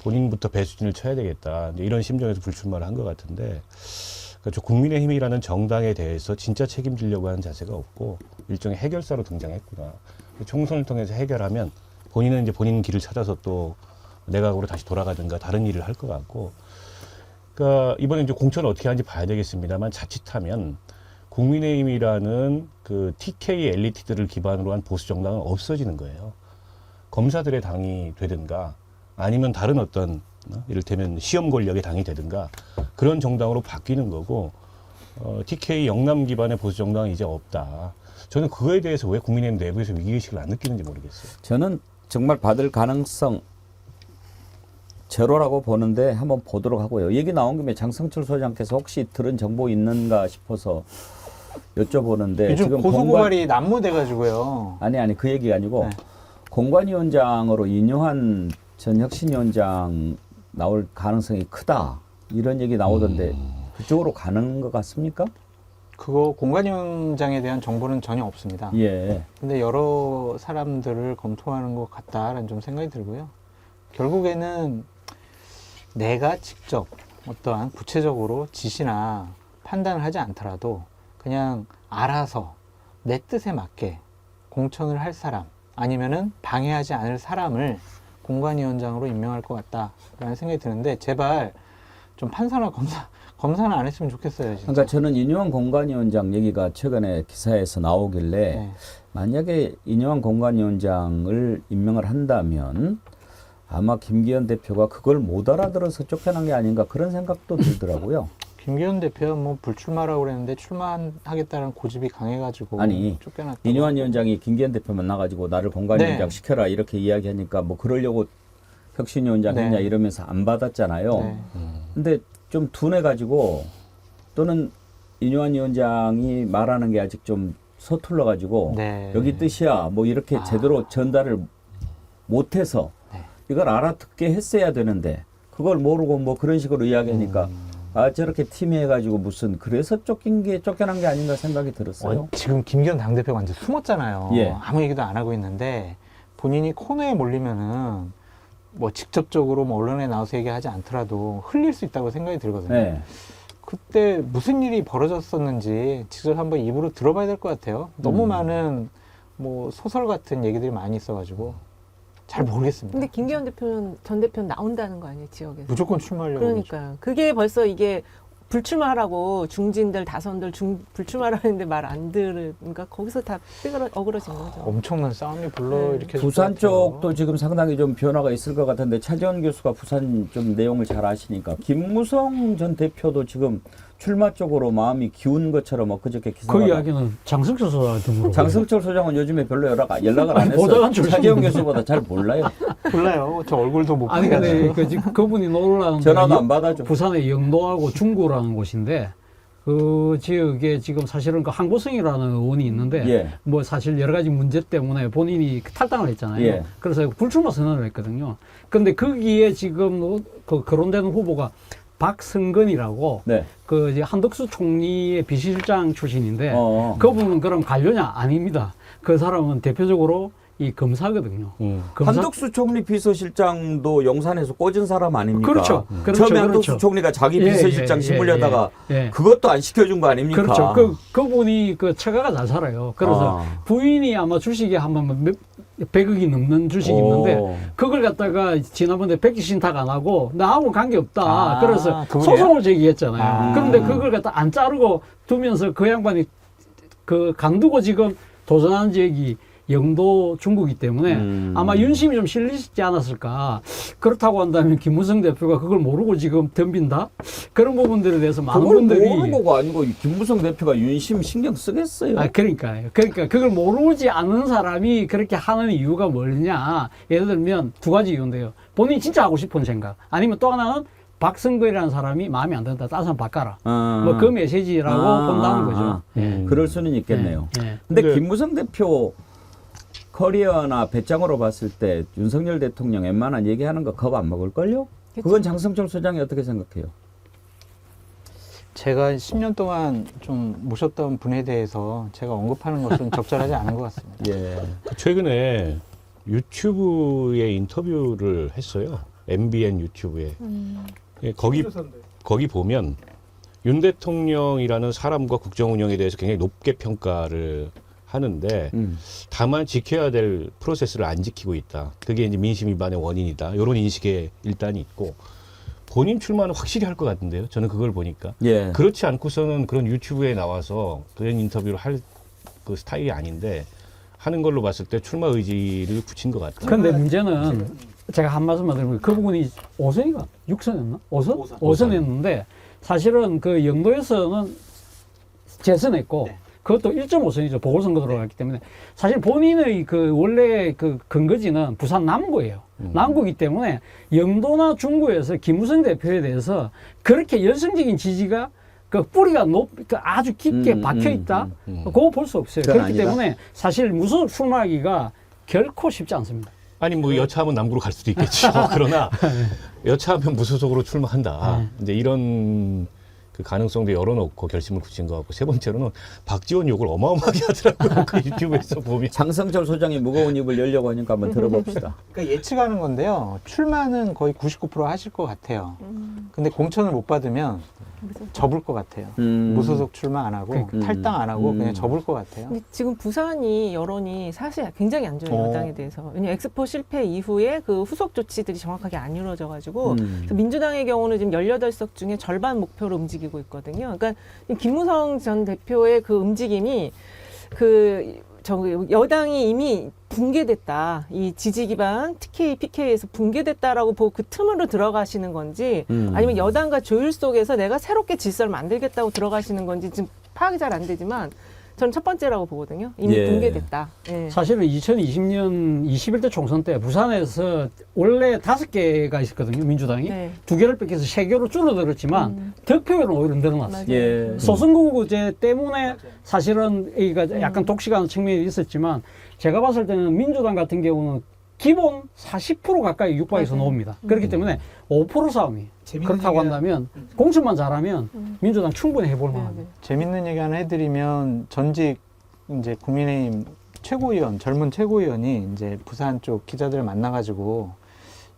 본인부터 배수진을 쳐야 되겠다 이제 이런 심정에서 불출마를 한 것 같은데 그러니까 저 국민의힘이라는 정당에 대해서 진짜 책임지려고 하는 자세가 없고 일종의 해결사로 등장했구나. 총선을 통해서 해결하면 본인은 이제 본인 길을 찾아서 또 내각으로 다시 돌아가든가 다른 일을 할 것 같고 그러니까 이번에 이제 공천을 어떻게 하는지 봐야 되겠습니다만 자칫하면 국민의힘이라는 그 TK 엘리트들을 기반으로 한 보수 정당은 없어지는 거예요. 검사들의 당이 되든가 아니면 다른 어떤 이를테면 시험 권력의 당이 되든가 그런 정당으로 바뀌는 거고 TK 영남 기반의 보수 정당은 이제 없다. 저는 그거에 대해서 왜 국민의힘 내부에서 위기의식을 안 느끼는지 모르겠어요. 저는 정말 받을 가능성 제로라고 보는데 한번 보도록 하고요. 얘기 나온 김에 장성철 소장께서 혹시 들은 정보 있는가 싶어서 여쭤보는데 요즘 지금 고소고발이 난무돼가지고요. 아니 그 얘기가 아니고 네. 공관위원장으로 인요한 전 혁신위원장 나올 가능성이 크다 이런 얘기 나오던데 그쪽으로 가는 것 같습니까? 그거 공관위원장에 대한 정보는 전혀 없습니다. 예. 근데 여러 사람들을 검토하는 것 같다라는 좀 생각이 들고요. 결국에는 내가 직접 어떠한 구체적으로 지시나 판단을 하지 않더라도 그냥 알아서 내 뜻에 맞게 공천을 할 사람 아니면은 방해하지 않을 사람을 공관위원장으로 임명할 것 같다라는 생각이 드는데 제발 좀 판사나 검사는 안 했으면 좋겠어요. 진짜. 그러니까 저는 인요한 공관위원장 얘기가 최근에 기사에서 나오길래 네. 만약에 인요한 공관위원장을 임명을 한다면 아마 김기현 대표가 그걸 못 알아들어서 쫓겨난 게 아닌가 그런 생각도 들더라고요. 김기현 대표가 뭐 불출마라고 그랬는데 출마하겠다는 고집이 강해가지고 아니, 쫓겨났다. 인요한 위원장이 김기현 대표 만나가지고 나를 공관위원장 네. 시켜라 이렇게 이야기하니까 뭐 그러려고 혁신위원장 네. 했냐 이러면서 안 받았잖아요. 네. 근데 좀 둔해가지고 또는 인요한 위원장이 말하는 게 아직 좀 서툴러가지고 네. 여기 뜻이야 뭐 이렇게 제대로 전달을 못해서 네. 이걸 알아듣게 했어야 되는데 그걸 모르고 뭐 그런 식으로 이야기하니까 아 저렇게 팀해가지고 무슨 그래서 쫓겨난 게 아닌가 생각이 들었어요. 지금 김기현 당대표가 완전 숨었잖아요. 예. 아무 얘기도 안 하고 있는데 본인이 코너에 몰리면은 뭐 직접적으로 뭐 언론에 나와서 얘기하지 않더라도 흘릴 수 있다고 생각이 들거든요. 네. 그때 무슨 일이 벌어졌었는지 직접 한번 입으로 들어봐야 될 것 같아요. 너무 많은 뭐 소설 같은 얘기들이 많이 있어가지고 잘 모르겠습니다. 근데 김기현 대표는 전 대표는 나온다는 거 아니에요, 지역에서. 무조건 출마하려고 그러죠. 그러니까요. 그게 벌써 이게 불출마하라고 중진들 다선들 불출마라는데 말 안 들으니까 거기서 다 어그러진 거죠. 엄청난 싸움이 불러 네. 이렇게 부산 쪽도 지금 상당히 좀 변화가 있을 것 같은데 차지원 교수가 부산 좀 내용을 잘 아시니까 김무성 전 대표도 지금 출마 쪽으로 마음이 기운 것처럼 엊그저께 기사가 그 이야기는 장성철 소장 등으로. 장성철 소장은 요즘에 별로 연락을 안 보좌관 했어요. 출신인데. 차지원 교수보다 잘 몰라요. 몰라요. 저 얼굴도 못 아니 봐가지고. 근데 그분이 놀라는 전화도 게 안 받아줘. 부산의 영도하고 중구라는 곳인데 그 지역에 지금 사실은 그 항고성이라는 의원이 있는데 예. 뭐 사실 여러 가지 문제 때문에 본인이 탈당을 했잖아요. 예. 그래서 불출마 선언을 했거든요. 근데 거기에 지금 그 거론되는 후보가 박성근이라고 네. 그 이제 한덕수 총리의 비서실장 출신인데 어. 그분은 그럼 관료냐? 아닙니다. 그 사람은 대표적으로 이 검사거든요. 검사? 한덕수 총리 비서실장도 용산에서 꽂은 사람 아닙니까? 그렇죠. 그렇죠. 처음에 한덕수 그렇죠. 총리가 자기 예, 비서실장 예, 심으려다가 예, 예. 그것도 안 시켜준 거 아닙니까? 그렇죠. 그분이 그 처가가 잘 살아요. 그래서 부인이 아마 주식이 한번 100억이 넘는 주식이 있는데 그걸 갖다가 지난번에 백지 신탁 안 하고 나하고 관계없다. 아, 그래서 그분이에요? 소송을 제기했잖아요. 아. 그런데 그걸 갖다 안 자르고 두면서 그 양반이 그 간두고 지금 도전하는 지역이 영도 중구이기 때문에 아마 윤심이 좀 실리지 않았을까. 그렇다고 한다면 김무성 대표가 그걸 모르고 지금 덤빈다? 그런 부분들에 대해서 많은 그걸 분들이 모르고가 아니고 김무성 대표가 윤심 신경 쓰겠어요. 그러니까 그걸 모르지 않는 사람이 그렇게 하는 이유가 뭐냐. 예를 들면 두 가지 이유인데요. 본인이 진짜 하고 싶은 생각. 아니면 또 하나는 박성근이라는 사람이 마음에 안 든다. 다른 사람 바꿔라. 뭐 그 메시지라고 본다는 거죠. 그럴 수는 있겠네요. 예, 예. 근데 근데- 김무성 대표 커리어나 배짱으로 봤을 때 윤석열 대통령 웬만한 얘기하는 거 겁 안 먹을걸요? 그건 장성철 소장이 어떻게 생각해요? 제가 10년 동안 좀 모셨던 분에 대해서 제가 언급하는 것은 적절하지 않은 것 같습니다. 예. 최근에 유튜브에 인터뷰를 했어요. MBN 유튜브에. 예, 거기 보면 윤 대통령이라는 사람과 국정 운영에 대해서 굉장히 높게 평가를 하는데 다만 지켜야 될 프로세스를 안 지키고 있다. 그게 이제 민심 위반의 원인이다. 이런 인식에 일단 있고 본인 출마는 확실히 할 것 같은데요. 저는 그걸 보니까. 예. 그렇지 않고서는 그런 유튜브에 나와서 그런 인터뷰를 할 그 스타일이 아닌데 하는 걸로 봤을 때 출마 의지를 굳힌 것 같아요. 그런데 문제는 제가 한 말씀만 드리면 그 부분이 5선이가 6선이었나? 5선 했는데 사실은 그 영도에서는 재선했고 그것도 1.5선이죠. 보궐선거 들어갔기 때문에 사실 본인의 그 원래 그 근거지는 부산 남구예요. 남구이기 때문에 영도나 중구에서 김무성 대표에 대해서 그렇게 열성적인 지지가 그 뿌리가 그 아주 깊게 박혀 있다. 그거 볼 수 없어요. 그건 그렇기 아니다. 때문에 사실 무소속 출마하기가 결코 쉽지 않습니다. 아니 뭐 여차하면 남구로 갈 수도 있겠죠. 그러나 여차하면 무소속으로 출마한다. 이제 이런 그 가능성도 열어놓고 결심을 굳힌 것 같고 세 번째로는 박지원 욕을 어마어마하게 하더라고요. 그 유튜브에서 보면. 장성철 소장이 무거운 입을 열려고 하니까 한번 들어봅시다. 그러니까 예측하는 건데요. 출마는 거의 99% 하실 것 같아요. 근데 공천을 못 받으면 접을 것 같아요. 무소속 출마 안 하고 탈당 안 하고 그냥 접을 것 같아요. 근데 지금 부산이 여론이 사실 굉장히 안 좋아요. 여당에 대해서. 왜냐면 엑스포 실패 이후에 그 후속 조치들이 정확하게 안 이루어져가지고 그래서 민주당의 경우는 지금 18석 중에 절반 목표로 움직이고 있거든요. 그러니까 김무성 전 대표의 그 움직임이 여당이 이미 붕괴됐다. 이 지지 기반 TK, PK에서 붕괴됐다라고 보고 그 틈으로 들어가시는 건지 아니면 여당과 조율 속에서 내가 새롭게 질서를 만들겠다고 들어가시는 건지 지금 파악이 잘 안 되지만 저는 첫 번째라고 보거든요. 이미 예. 붕괴됐다. 예. 사실은 2020년 21대 총선 때 부산에서 원래 5개가 있었거든요. 민주당이. 네. 2개를 뺏겨서 3개로 줄어들었지만 득표율은 오히려 늘어났어요. 맞아요. 예. 소선거구제 때문에 사실은 이가 약간 독식하는 측면이 있었지만 제가 봤을 때는 민주당 같은 경우는 기본 40% 가까이 육박에서 맞아요. 나옵니다. 그렇기 때문에 5% 싸움이 그렇다고 한다면 공천만 잘하면 민주당 충분히 해볼 만합니다. 재밌는 얘기 하나 해드리면 전직 이제 국민의힘 최고위원, 젊은 최고위원이 이제 부산 쪽 기자들 만나가지고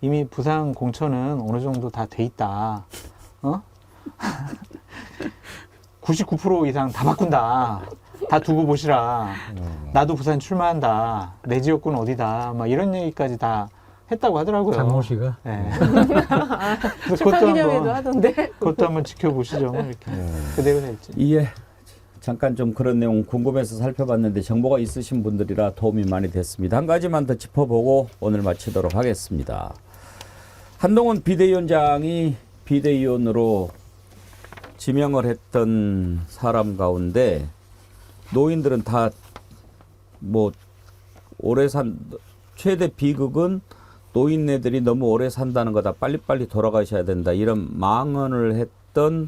이미 부산 공천은 어느 정도 다 돼 있다. 99% 이상 다 바꾼다. 다 두고 보시라. 나도 부산 출마한다. 내 지역구는 어디다. 막 이런 얘기까지 다 했다고 하더라고요. 장모 씨가. 네. 출마 기념회도 하던데. 그것도 한번 지켜보시죠. 이렇게 그대로 될지. 예. 잠깐 좀 그런 내용 궁금해서 살펴봤는데 정보가 있으신 분들이라 도움이 많이 됐습니다. 한 가지만 더 짚어보고 오늘 마치도록 하겠습니다. 한동훈 비대위원장이 비대위원으로 지명을 했던 사람 가운데 노인들은 다 뭐 오래 최대 비극은 노인네들이 너무 오래 산다는 거다. 빨리빨리 돌아가셔야 된다. 이런 망언을 했던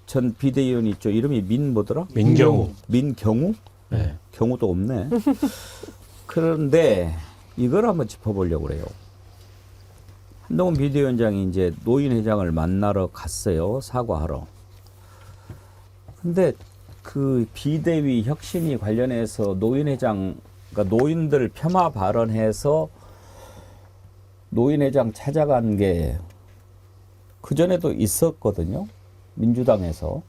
전 비대위원이 있죠. 이름이 뭐더라? 민경우. 민경우? 네. 경우도 없네. 그런데 이걸 한번 짚어보려고 그래요. 한동훈 비대위원장이 이제 노인회장을 만나러 갔어요. 사과하러. 근데 그 비대위 혁신이 관련해서 노인회장, 그러니까 노인들 폄하 발언해서 노인회장 찾아간 게 그전에도 있었거든요. 민주당에서.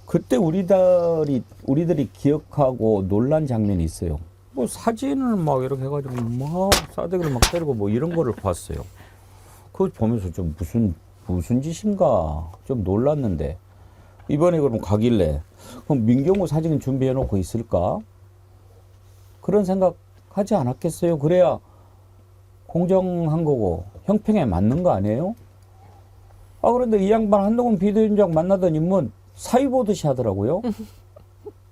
그때 우리들이 기억하고 놀란 장면이 있어요. 뭐 사진을 막 이렇게 해가지고 막 싸대기를 막 때리고 뭐 이런 거를 봤어요. 그걸 보면서 좀 무슨 짓인가 좀 놀랐는데 이번에 그럼 가길래 그럼 민경우 사진 준비해 놓고 있을까? 그런 생각 하지 않았겠어요? 그래야 공정한 거고 형평에 맞는 거 아니에요? 그런데 이 양반 한동훈 비대위원장 만나더니 뭐 사위 보듯이 하더라고요.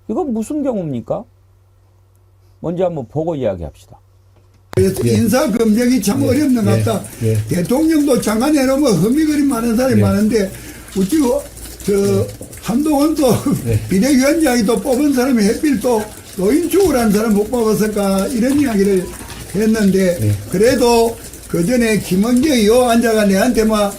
이건 무슨 경우입니까? 먼저 한번 보고 이야기합시다. 그래서 인사 검증이 참 어렵는 것 같다. 대통령도 장관 해놓으면 흠이거리 많은 사람이 많은데 어찌고 한동훈 또 비대위원장이 또 뽑은 사람이 하필 또 노인축을 한 사람 못 뽑았을까 이런 이야기를 했는데 그래도 그 전에 김원경이 요 앉아가 내한테 막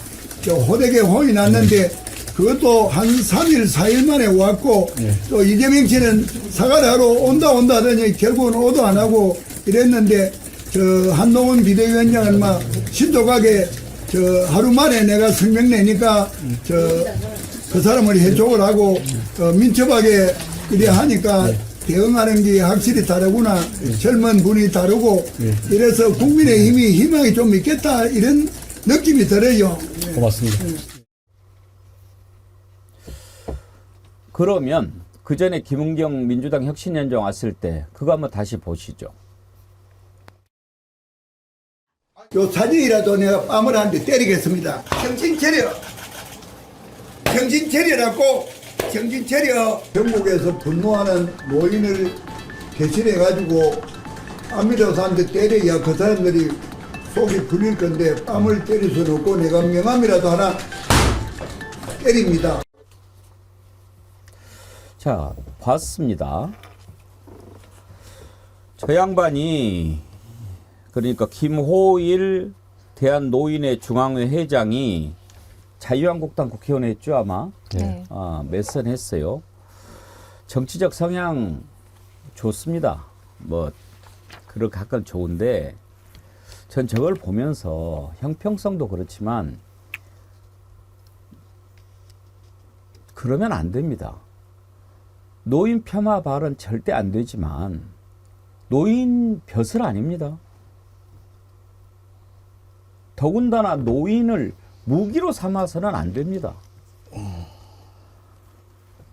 호되게 혼이 났는데 그것도 한 3일, 4일 만에 왔고 또 이재명 씨는 사과를 하러 온다 하더니 결국은 오도 안 하고 이랬는데 저 한동훈 비대위원장은 막 신속하게 저 하루 만에 내가 성명 내니까 저 그 사람을 해촉을 하고 민첩하게 이래 하니까 대응하는 게 확실히 다르구나. 젊은 분이 다르고 이래서 국민의힘이 희망이 좀 있겠다 이런 느낌이 들어요. 고맙습니다. 그러면 그 전에 김은경 민주당 혁신위원장 왔을 때 그거 한번 다시 보시죠. 요 사진이라도 내가 뺨을 한 대 때리겠습니다. 정신 차려. 정신 차려라고. 정신 차려. 전국에서 분노하는 노인을 개실해가지고 아미라사한테 때려야 그 사람들이 속이 풀릴 건데 뺨을 때릴 수는 없고 내가 명함이라도 하나 때립니다. 자, 봤습니다. 저 양반이 그러니까 김호일 대한노인회 중앙회 회장이 자유한국당 국회의원 했죠 아마. 네. 몇 선 했어요. 정치적 성향 좋습니다. 뭐 그렇게 가끔 좋은데 전 저걸 보면서 형평성도 그렇지만 그러면 안 됩니다. 노인 폄하 발언 절대 안 되지만 노인 벼슬 아닙니다. 더군다나 노인을 무기로 삼아서는 안 됩니다.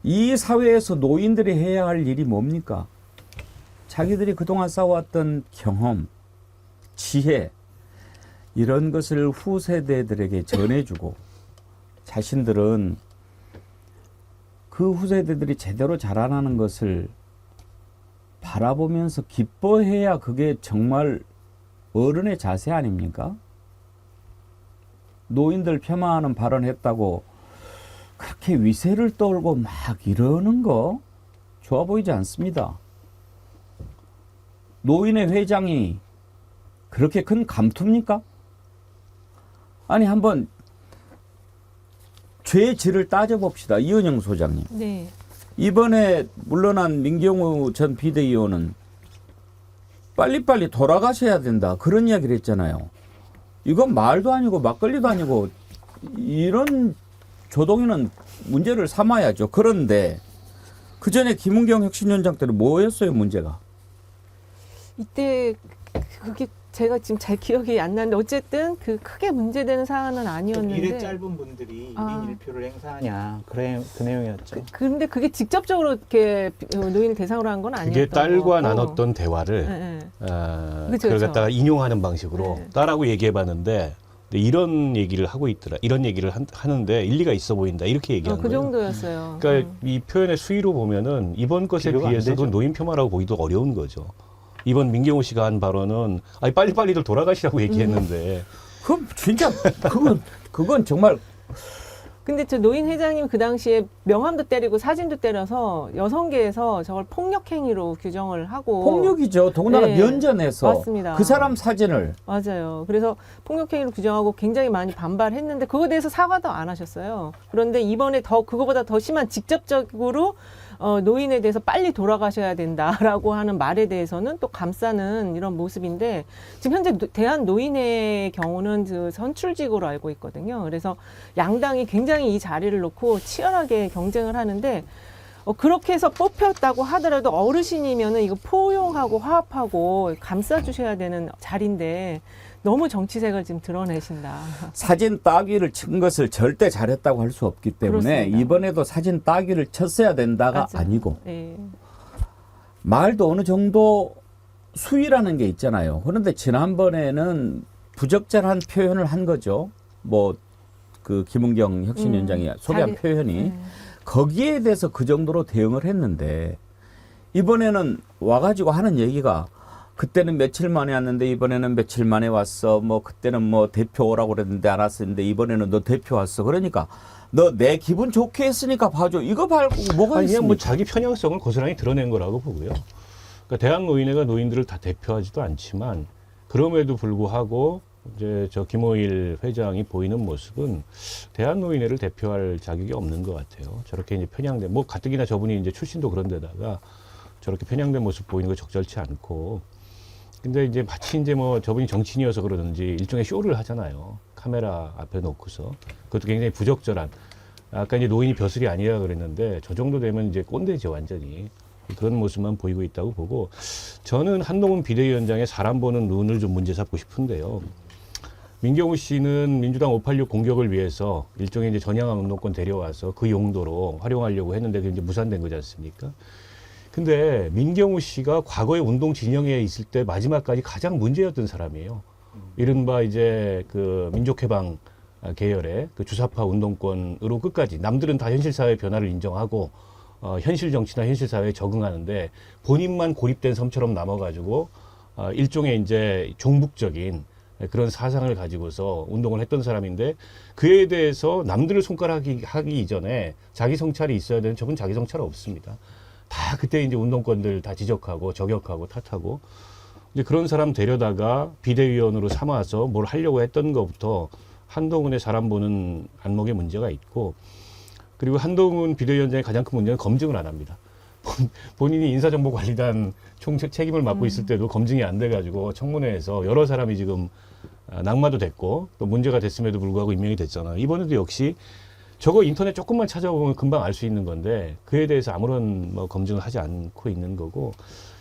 이 사회에서 노인들이 해야 할 일이 뭡니까? 자기들이 그동안 쌓아왔던 경험, 지혜 이런 것을 후세대들에게 전해주고 자신들은 그 후세대들이 제대로 자라나는 것을 바라보면서 기뻐해야 그게 정말 어른의 자세 아닙니까? 노인들 폄하하는 발언했다고 그렇게 위세를 떨고 막 이러는 거 좋아 보이지 않습니다. 노인의 회장이 그렇게 큰 감투입니까? 아니 한번 죄의 질을 따져봅시다. 이은영 소장님. 네. 이번에 물러난 민경우 전 비대위원은 빨리빨리 돌아가셔야 된다. 그런 이야기를 했잖아요. 이건 말도 아니고 막걸리도 아니고 이런 조동이는 문제를 삼아야죠. 그런데 그 전에 김은경 혁신위원장 때는 뭐였어요 문제가? 이때 그게 제가 지금 잘 기억이 안 나는데 어쨌든 그 크게 문제되는 사안은 아니었는데 일에 짧은 분들이 1인 1표를 행사하냐 그 내용이었죠. 근데 그게 직접적으로 이렇게 노인을 대상으로 한 건 아니었던 그게 딸과 거고. 나눴던 대화를 네, 그걸 그쵸, 그쵸. 갖다가 인용하는 방식으로 네. 딸하고 얘기해봤는데 이런 얘기를 하고 있더라. 이런 얘기를 하는데 일리가 있어 보인다. 이렇게 얘기하는 그 거예요. 정도였어요. 그러니까 이 표현의 수위로 보면은 이번 것에 비교가 안 비해서도 되죠. 노인 폄하라고 보기도 어려운 거죠. 이번 민경호 씨가 한 발언은 아니 빨리빨리들 돌아가시라고 얘기했는데 그 진짜 그건 정말 근데 저 노인 회장님 그 당시에 명함도 때리고 사진도 때려서 여성계에서 저걸 폭력행위로 규정을 하고 폭력이죠. 더군다나 네, 면전에서 맞습니다. 그 사람 사진을 맞아요. 그래서 폭력행위로 규정하고 굉장히 많이 반발했는데 그거에 대해서 사과도 안 하셨어요. 그런데 이번에 더 그거보다 더 심한 직접적으로 노인에 대해서 빨리 돌아가셔야 된다라고 하는 말에 대해서는 또 감싸는 이런 모습인데 지금 현재 대한노인의 경우는 그 선출직으로 알고 있거든요. 그래서 양당이 굉장히 이 자리를 놓고 치열하게 경쟁을 하는데 그렇게 해서 뽑혔다고 하더라도 어르신이면은 이거 포용하고 화합하고 감싸주셔야 되는 자리인데 너무 정치색을 지금 드러내신다. 사진 따기를 친 것을 절대 잘했다고 할 수 없기 때문에 그렇습니다. 이번에도 사진 따기를 쳤어야 된다가 맞아요. 아니고 예. 말도 어느 정도 수위라는 게 있잖아요. 그런데 지난번에는 부적절한 표현을 한 거죠. 뭐 그 김은경 혁신위원장이 소개한 자기- 표현이 거기에 대해서 그 정도로 대응을 했는데 이번에는 와가지고 하는 얘기가 그때는 며칠 만에 왔는데 이번에는 며칠 만에 왔어. 뭐 그때는 뭐 대표 오라고 그랬는데 안 왔었는데 이번에는 너 대표 왔어. 그러니까 너 내 기분 좋게 했으니까 봐줘. 이거 말고 뭐가 아니 있습니까? 그냥 뭐 자기 편향성을 고스란히 드러낸 거라고 보고요. 그러니까 대한노인회가 노인들을 다 대표하지도 않지만 그럼에도 불구하고 이제 저 김호일 회장이 보이는 모습은 대한노인회를 대표할 자격이 없는 것 같아요. 저렇게 이제 편향된, 뭐 가뜩이나 저분이 이제 출신도 그런데다가 저렇게 편향된 모습 보이는 거 적절치 않고. 근데 이제 마치 이제 뭐 저분이 정치인이어서 그러는지 일종의 쇼를 하잖아요. 카메라 앞에 놓고서. 그것도 굉장히 부적절한. 아까 이제 노인이 벼슬이 아니라 그랬는데 저 정도 되면 이제 꼰대죠, 완전히. 그런 모습만 보이고 있다고 보고, 저는 한동훈 비대위원장의 사람 보는 눈을 좀 문제 삼고 싶은데요. 민경우 씨는 민주당 586 공격을 위해서 일종의 이제 전향한 운동권 데려와서 그 용도로 활용하려고 했는데 그게 이제 무산된 거지 않습니까? 근데 민경우 씨가 과거에 운동 진영에 있을 때 마지막까지 가장 문제였던 사람이에요. 이른바 이제 그 민족해방 계열의 그 주사파 운동권으로 끝까지, 남들은 다 현실사회 변화를 인정하고 현실 정치나 현실 사회에 적응하는데 본인만 고립된 섬처럼 남아가지고 일종의 이제 종북적인 그런 사상을 가지고서 운동을 했던 사람인데, 그에 대해서 남들을 손가락하기 이전에 자기 성찰이 있어야 되는, 저건 자기 성찰 없습니다. 다 그때 이제 운동권들 다 지적하고 저격하고 탓하고, 이제 그런 사람 데려다가 비대위원으로 삼아서 뭘 하려고 했던 것부터 한동훈의 사람 보는 안목에 문제가 있고, 그리고 한동훈 비대위원장의 가장 큰 문제는 검증을 안 합니다. 본인이 인사정보관리단 책임을 맡고 있을 때도 검증이 안 돼가지고 청문회에서 여러 사람이 지금 낙마도 됐고 또 문제가 됐음에도 불구하고 임명이 됐잖아요. 이번에도 역시 저거 인터넷 조금만 찾아보면 금방 알 수 있는 건데 그에 대해서 아무런 뭐 검증을 하지 않고 있는 거고,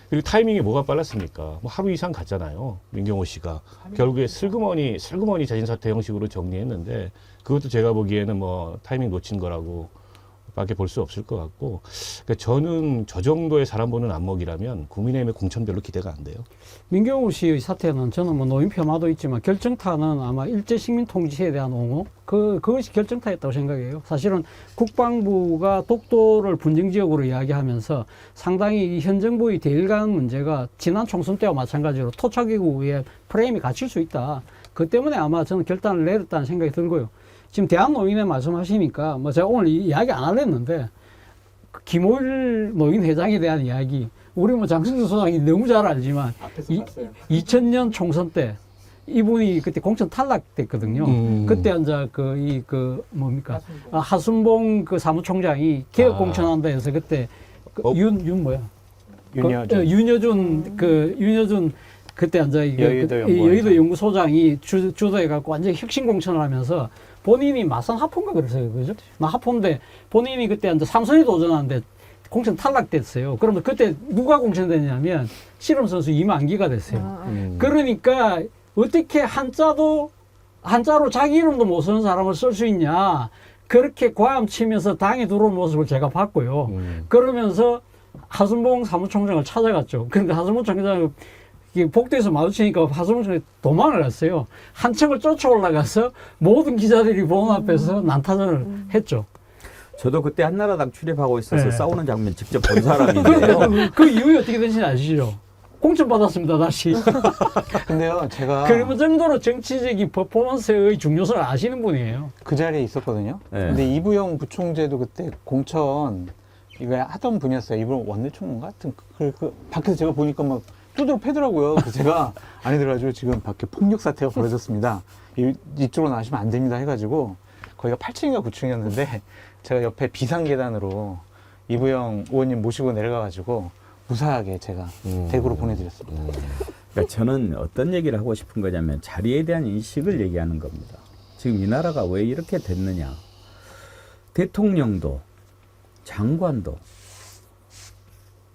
그리고 타이밍이 뭐가 빨랐습니까? 뭐 하루 이상 갔잖아요. 민경호 씨가 결국에 슬그머니 자진 사퇴 형식으로 정리했는데, 그것도 제가 보기에는 뭐 타이밍 놓친 거라고 밖에 볼 수 없을 것 같고, 그러니까 저는 저 정도의 사람 보는 안목이라면 국민의힘의 공천 별로 기대가 안 돼요. 민경우 씨의 사태는 저는 뭐 노인 폄하도 있지만 결정타는 아마 일제 식민 통치에 대한 옹호, 그것이 결정타였다고 생각해요. 사실은 국방부가 독도를 분쟁 지역으로 이야기하면서 상당히 현 정부의 대일간 문제가 지난 총선 때와 마찬가지로 토착기구의 프레임이 갇힐 수 있다. 그 때문에 아마 저는 결단을 내렸다는 생각이 들고요. 지금 대한노인회 말씀하시니까 뭐 제가 오늘 이야기 안 하려는데 김호일 노인 회장에 대한 이야기, 우리 뭐 장승주 소장이 너무 잘 알지만 2000년 총선 때 이분이 그때 공천 탈락됐거든요. 그때 이제 뭡니까 하순봉 그 사무총장이 개혁 공천한다 해서 그때 윤여준 그때 이제 여의도 연구소장이 주도해갖고 완전히 혁신 공천을 하면서 본인이 마산 하포인가 그랬어요. 그죠? 하포인데 본인이 그때 이제 삼선에 도전하는데 공천 탈락됐어요. 그러면 그때 누가 공천됐냐면 씨름 선수 이만기가 됐어요. 그러니까 어떻게 한자로 자기 이름도 못 쓰는 사람을 쓸 수 있냐. 그렇게 과암 치면서 당에 들어온 모습을 제가 봤고요. 그러면서 하순봉 사무총장을 찾아갔죠. 그런데 하순봉 총장은 복도에서 마주치니까 하순봉 총장이 도망을 했어요. 한층을 쫓아 올라가서 모든 기자들이 보는 앞에서 난타전을 했죠. 저도 그때 한나라당 출입하고 있어서 싸우는 장면 직접 본 사람인데요. 그 이후에 어떻게 된지 아시죠? 공천 받았습니다, 다시. 근데요, 제가 그 정도로 정치적인 퍼포먼스의 중요성을 아시는 분이에요. 그 자리에 있었거든요. 네. 근데 이부영 부총재도 그때 공천 이거 하던 분이었어요. 이부영 원내총무인가? 하여튼 그 밖에서 제가 보니까 막 두드러 패더라고요. 그래서 제가 안에 들어가지고 지금 밖에 폭력 사태가 벌어졌습니다. 이쪽으로 나가시면 안 됩니다 해가지고 거기가 8층인가 9층이었는데 제가 옆에 비상계단으로 이부영 의원님 모시고 내려가가지고 무사하게 제가 대구로 보내드렸습니다. 그러니까 저는 어떤 얘기를 하고 싶은 거냐면 자리에 대한 인식을 얘기하는 겁니다. 지금 이 나라가 왜 이렇게 됐느냐. 대통령도 장관도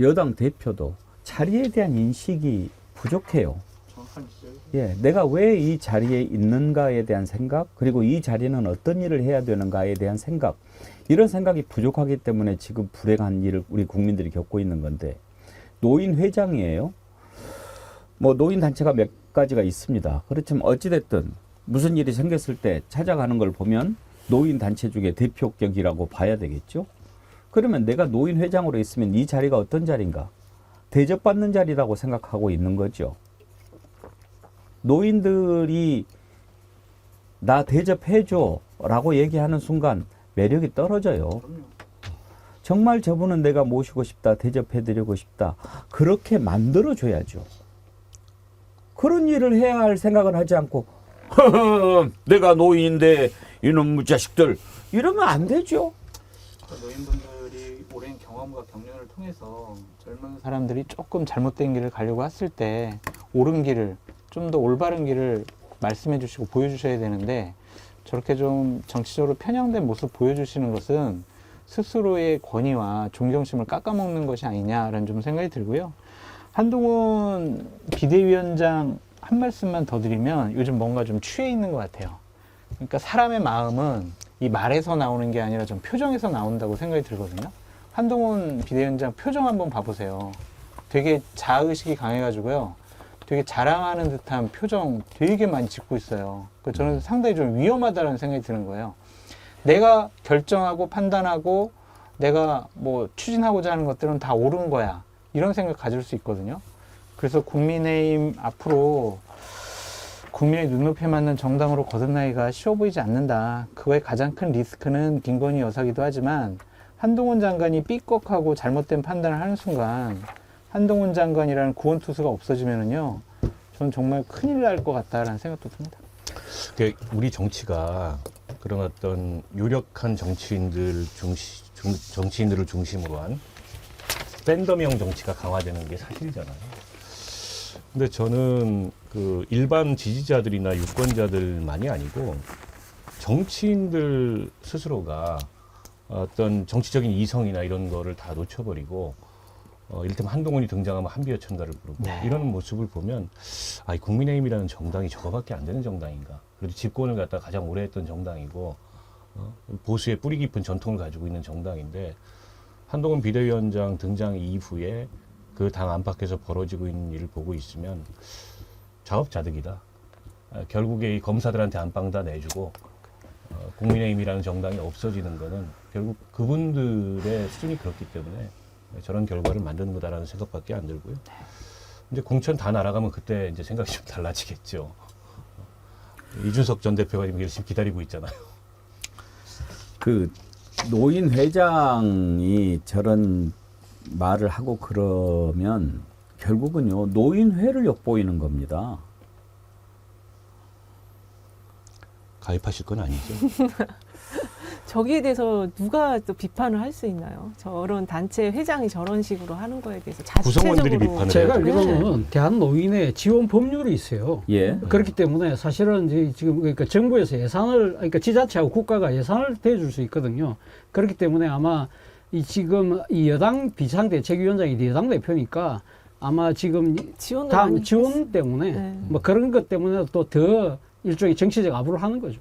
여당 대표도 자리에 대한 인식이 부족해요. 예, 내가 왜 이 자리에 있는가에 대한 생각, 그리고 이 자리는 어떤 일을 해야 되는가에 대한 생각, 이런 생각이 부족하기 때문에 지금 불행한 일을 우리 국민들이 겪고 있는 건데, 노인 회장이에요. 뭐 노인 단체가 몇 가지가 있습니다. 그렇지만 어찌됐든 무슨 일이 생겼을 때 찾아가는 걸 보면 노인 단체 중에 대표격이라고 봐야 되겠죠. 그러면 내가 노인 회장으로 있으면 이 자리가 어떤 자리인가? 대접받는 자리라고 생각하고 있는 거죠. 노인들이 나 대접해줘 라고 얘기하는 순간 매력이 떨어져요. 정말 저분은 내가 모시고 싶다, 대접해드리고 싶다. 그렇게 만들어줘야죠. 그런 일을 해야 할 생각은 하지 않고 내가 노인인데 이놈 자식들 이러면 안 되죠. 노인분들이 오랜 경험과 경륜을 통해서 젊은 사람들이 조금 잘못된 길을 가려고 했을 때 옳은 길을, 좀 더 올바른 길을 말씀해 주시고 보여주셔야 되는데 저렇게 좀 정치적으로 편향된 모습 보여주시는 것은 스스로의 권위와 존경심을 깎아먹는 것이 아니냐라는 좀 생각이 들고요. 한동훈 비대위원장 한 말씀만 더 드리면 요즘 뭔가 좀 취해 있는 것 같아요. 그러니까 사람의 마음은 이 말에서 나오는 게 아니라 좀 표정에서 나온다고 생각이 들거든요. 한동훈 비대위원장 표정 한번 봐보세요. 되게 자아의식이 강해가지고요. 되게 자랑하는 듯한 표정 되게 많이 짓고 있어요. 저는 상당히 좀 위험하다는 생각이 드는 거예요. 내가 결정하고 판단하고 내가 뭐 추진하고자 하는 것들은 다 옳은 거야. 이런 생각 가질 수 있거든요. 그래서 국민의힘 앞으로 국민의 눈높이에 맞는 정당으로 거듭나기가 쉬워 보이지 않는다. 그거의 가장 큰 리스크는 김건희 여사기도 하지만 한동훈 장관이 삐걱하고 잘못된 판단을 하는 순간 한동훈 장관이라는 구원투수가 없어지면은요, 저는 정말 큰일 날 것 같다라는 생각도 듭니다. 우리 정치가 그런 어떤 유력한 정치인들을 중심으로 한 팬덤형 정치가 강화되는 게 사실이잖아요. 근데 저는 그 일반 지지자들이나 유권자들만이 아니고 정치인들 스스로가 어떤 정치적인 이성이나 이런 거를 다 놓쳐버리고 이를테면 한동훈이 등장하면 한비어천가를 부르고 이런 모습을 보면 이 국민의힘이라는 정당이 저거밖에 안 되는 정당인가. 그래도 집권을 갖다가 가장 오래 했던 정당이고 보수의 뿌리 깊은 전통을 가지고 있는 정당인데 한동훈 비대위원장 등장 이후에 그 당 안팎에서 벌어지고 있는 일을 보고 있으면 자업자득이다. 결국에 이 검사들한테 안방 다 내주고 국민의힘이라는 정당이 없어지는 거는 결국 그분들의 수준이 그렇기 때문에 저런 결과를 만드는 거다라는 생각밖에 안 들고요. 이제 공천 다 날아가면 그때 이제 생각이 좀 달라지겠죠. 이준석 전 대표가 지금 열심히 기다리고 있잖아요. 그 노인 회장이 저런 말을 하고 그러면 결국은요 노인회를 엿보이는 겁니다. 가입하실 건 아니죠. 저기에 대해서 누가 또 비판을 할 수 있나요? 저런 단체 회장이 저런 식으로 하는 거에 대해서 구성원들이 자체적으로 비판을 제가 해야죠. 알기로는 대한노인회 지원 법률이 있어요. 예. 그렇기 때문에 사실은 이제 지금 그러니까 정부에서 예산을 그러니까 지자체하고 국가가 예산을 대줄 수 있거든요. 그렇기 때문에 아마 이 지금 이 여당 비상대책위원장이 여당 대표니까 아마 지금 지원을 다음 많이 지원 때문에 네. 뭐 그런 것 때문에 또 더 일종의 정치적 아부를 하는 거죠.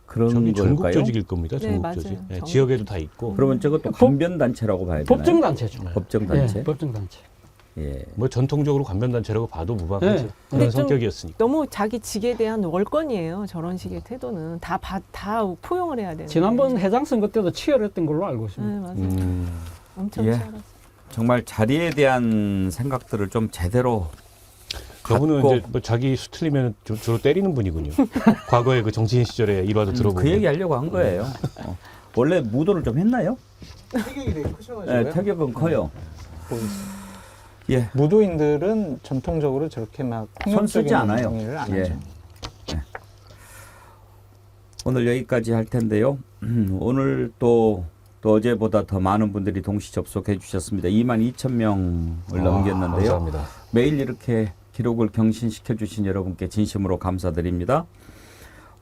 그런 저기 전국 걸까요? 조직일 겁니다. 네, 전국 맞아요. 조직. 네, 전국 지역에도 다 있고. 그러면 저것도 관변 단체라고 봐야 되나요? 법정 단체죠. 법정 단체. 네, 법정 단체. 예. 뭐 전통적으로 관변단체라고 봐도 무방하죠. 네. 근데 그런 좀 성격이었으니까. 너무 자기 직에 대한 월권이에요. 저런 식의 태도는 다 포용을 해야 되는데. 지난번 해당 선거 때도 치열했던 걸로 알고 네, 있습니다. 맞아요. 엄청 예. 치열했어요. 정말 자리에 대한 생각들을 좀 제대로 저분은 갖고 이제 뭐 자기 수틀리면 주로 때리는 분이군요. 과거에 그 정치인 시절에 일화도 들어보고. 그 얘기 하려고 한 거예요. 원래 무도를 좀 했나요? 타격이 되게 크셔가지고요. 네, 타격은 커요. 보이시죠? 예. 무도인들은 전통적으로 저렇게 막 손 쓰지 않아요. 행위를 안 예. 하죠. 오늘 여기까지 할 텐데요. 오늘 또 어제보다 더 많은 분들이 동시 접속해 주셨습니다. 22,000명을 넘겼는데요. 감사합니다. 매일 이렇게 기록을 경신시켜 주신 여러분께 진심으로 감사드립니다.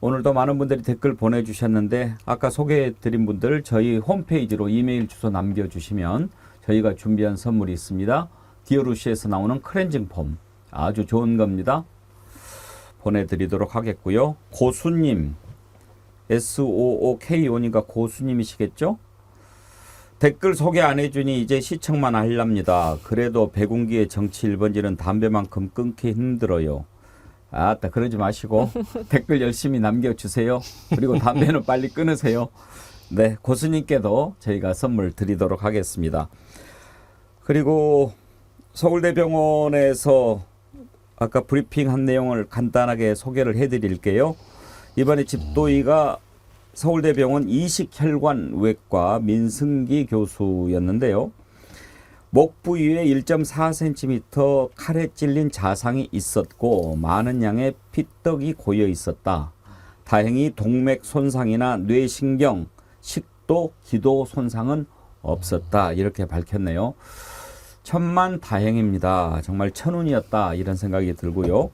오늘도 많은 분들이 댓글 보내주셨는데 아까 소개해드린 분들 저희 홈페이지로 이메일 주소 남겨주시면 저희가 준비한 선물이 있습니다. 디어루시에서 나오는 클렌징 폼 아주 좋은 겁니다. 보내드리도록 하겠고요. 고수님 SOOKO니까 고수님이시겠죠? 댓글 소개 안 해주니 이제 시청만 하렵니다. 그래도 백운기의 정치 1번지는 담배만큼 끊기 힘들어요. 아따 그러지 마시고 댓글 열심히 남겨주세요. 그리고 담배는 빨리 끊으세요. 네, 고수님께도 저희가 선물 드리도록 하겠습니다. 그리고 서울대병원에서 아까 브리핑한 내용을 간단하게 소개를 해드릴게요. 이번에 집도의가 서울대병원 이식혈관외과 민승기 교수였는데요. 목 부위에 1.4cm 칼에 찔린 자상이 있었고 많은 양의 피떡이 고여 있었다. 다행히 동맥 손상이나 뇌신경, 식도, 기도 손상은 없었다. 이렇게 밝혔네요. 천만 다행입니다. 정말 천운이었다. 이런 생각이 들고요.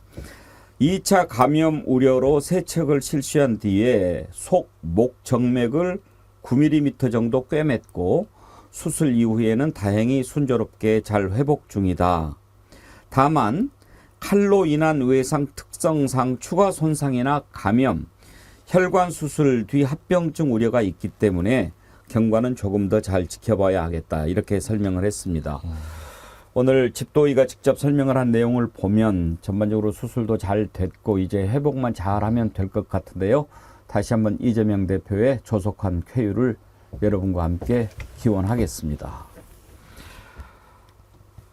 2차 감염 우려로 세척을 실시한 뒤에 속, 목 정맥을 9mm 정도 꿰맸고 수술 이후에는 다행히 순조롭게 잘 회복 중이다. 다만 칼로 인한 외상 특성상 추가 손상이나 감염, 혈관 수술 뒤 합병증 우려가 있기 때문에 경과는 조금 더 잘 지켜봐야 하겠다. 이렇게 설명을 했습니다. 오늘 집도의가 직접 설명을 한 내용을 보면 전반적으로 수술도 잘 됐고 이제 회복만 잘하면 될 것 같은데요. 다시 한번 이재명 대표의 조속한 쾌유를 여러분과 함께 기원하겠습니다.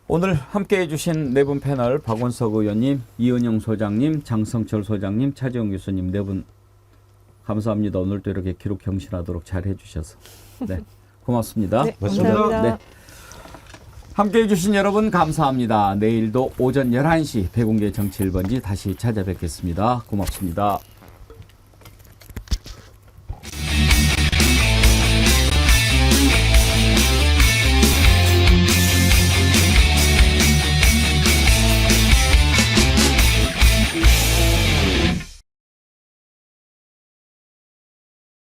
오늘 함께해 주신 네 분 패널 박원석 의원님, 이은영 소장님, 장성철 소장님, 차지영 교수님 네 분 감사합니다. 오늘도 이렇게 기록 경신하도록 잘 해주셔서 네, 고맙습니다. 네, 감사합니다. 네. 함께해 주신 여러분 감사합니다. 내일도 오전 11시 백운계 정치 1번지 다시 찾아뵙겠습니다. 고맙습니다.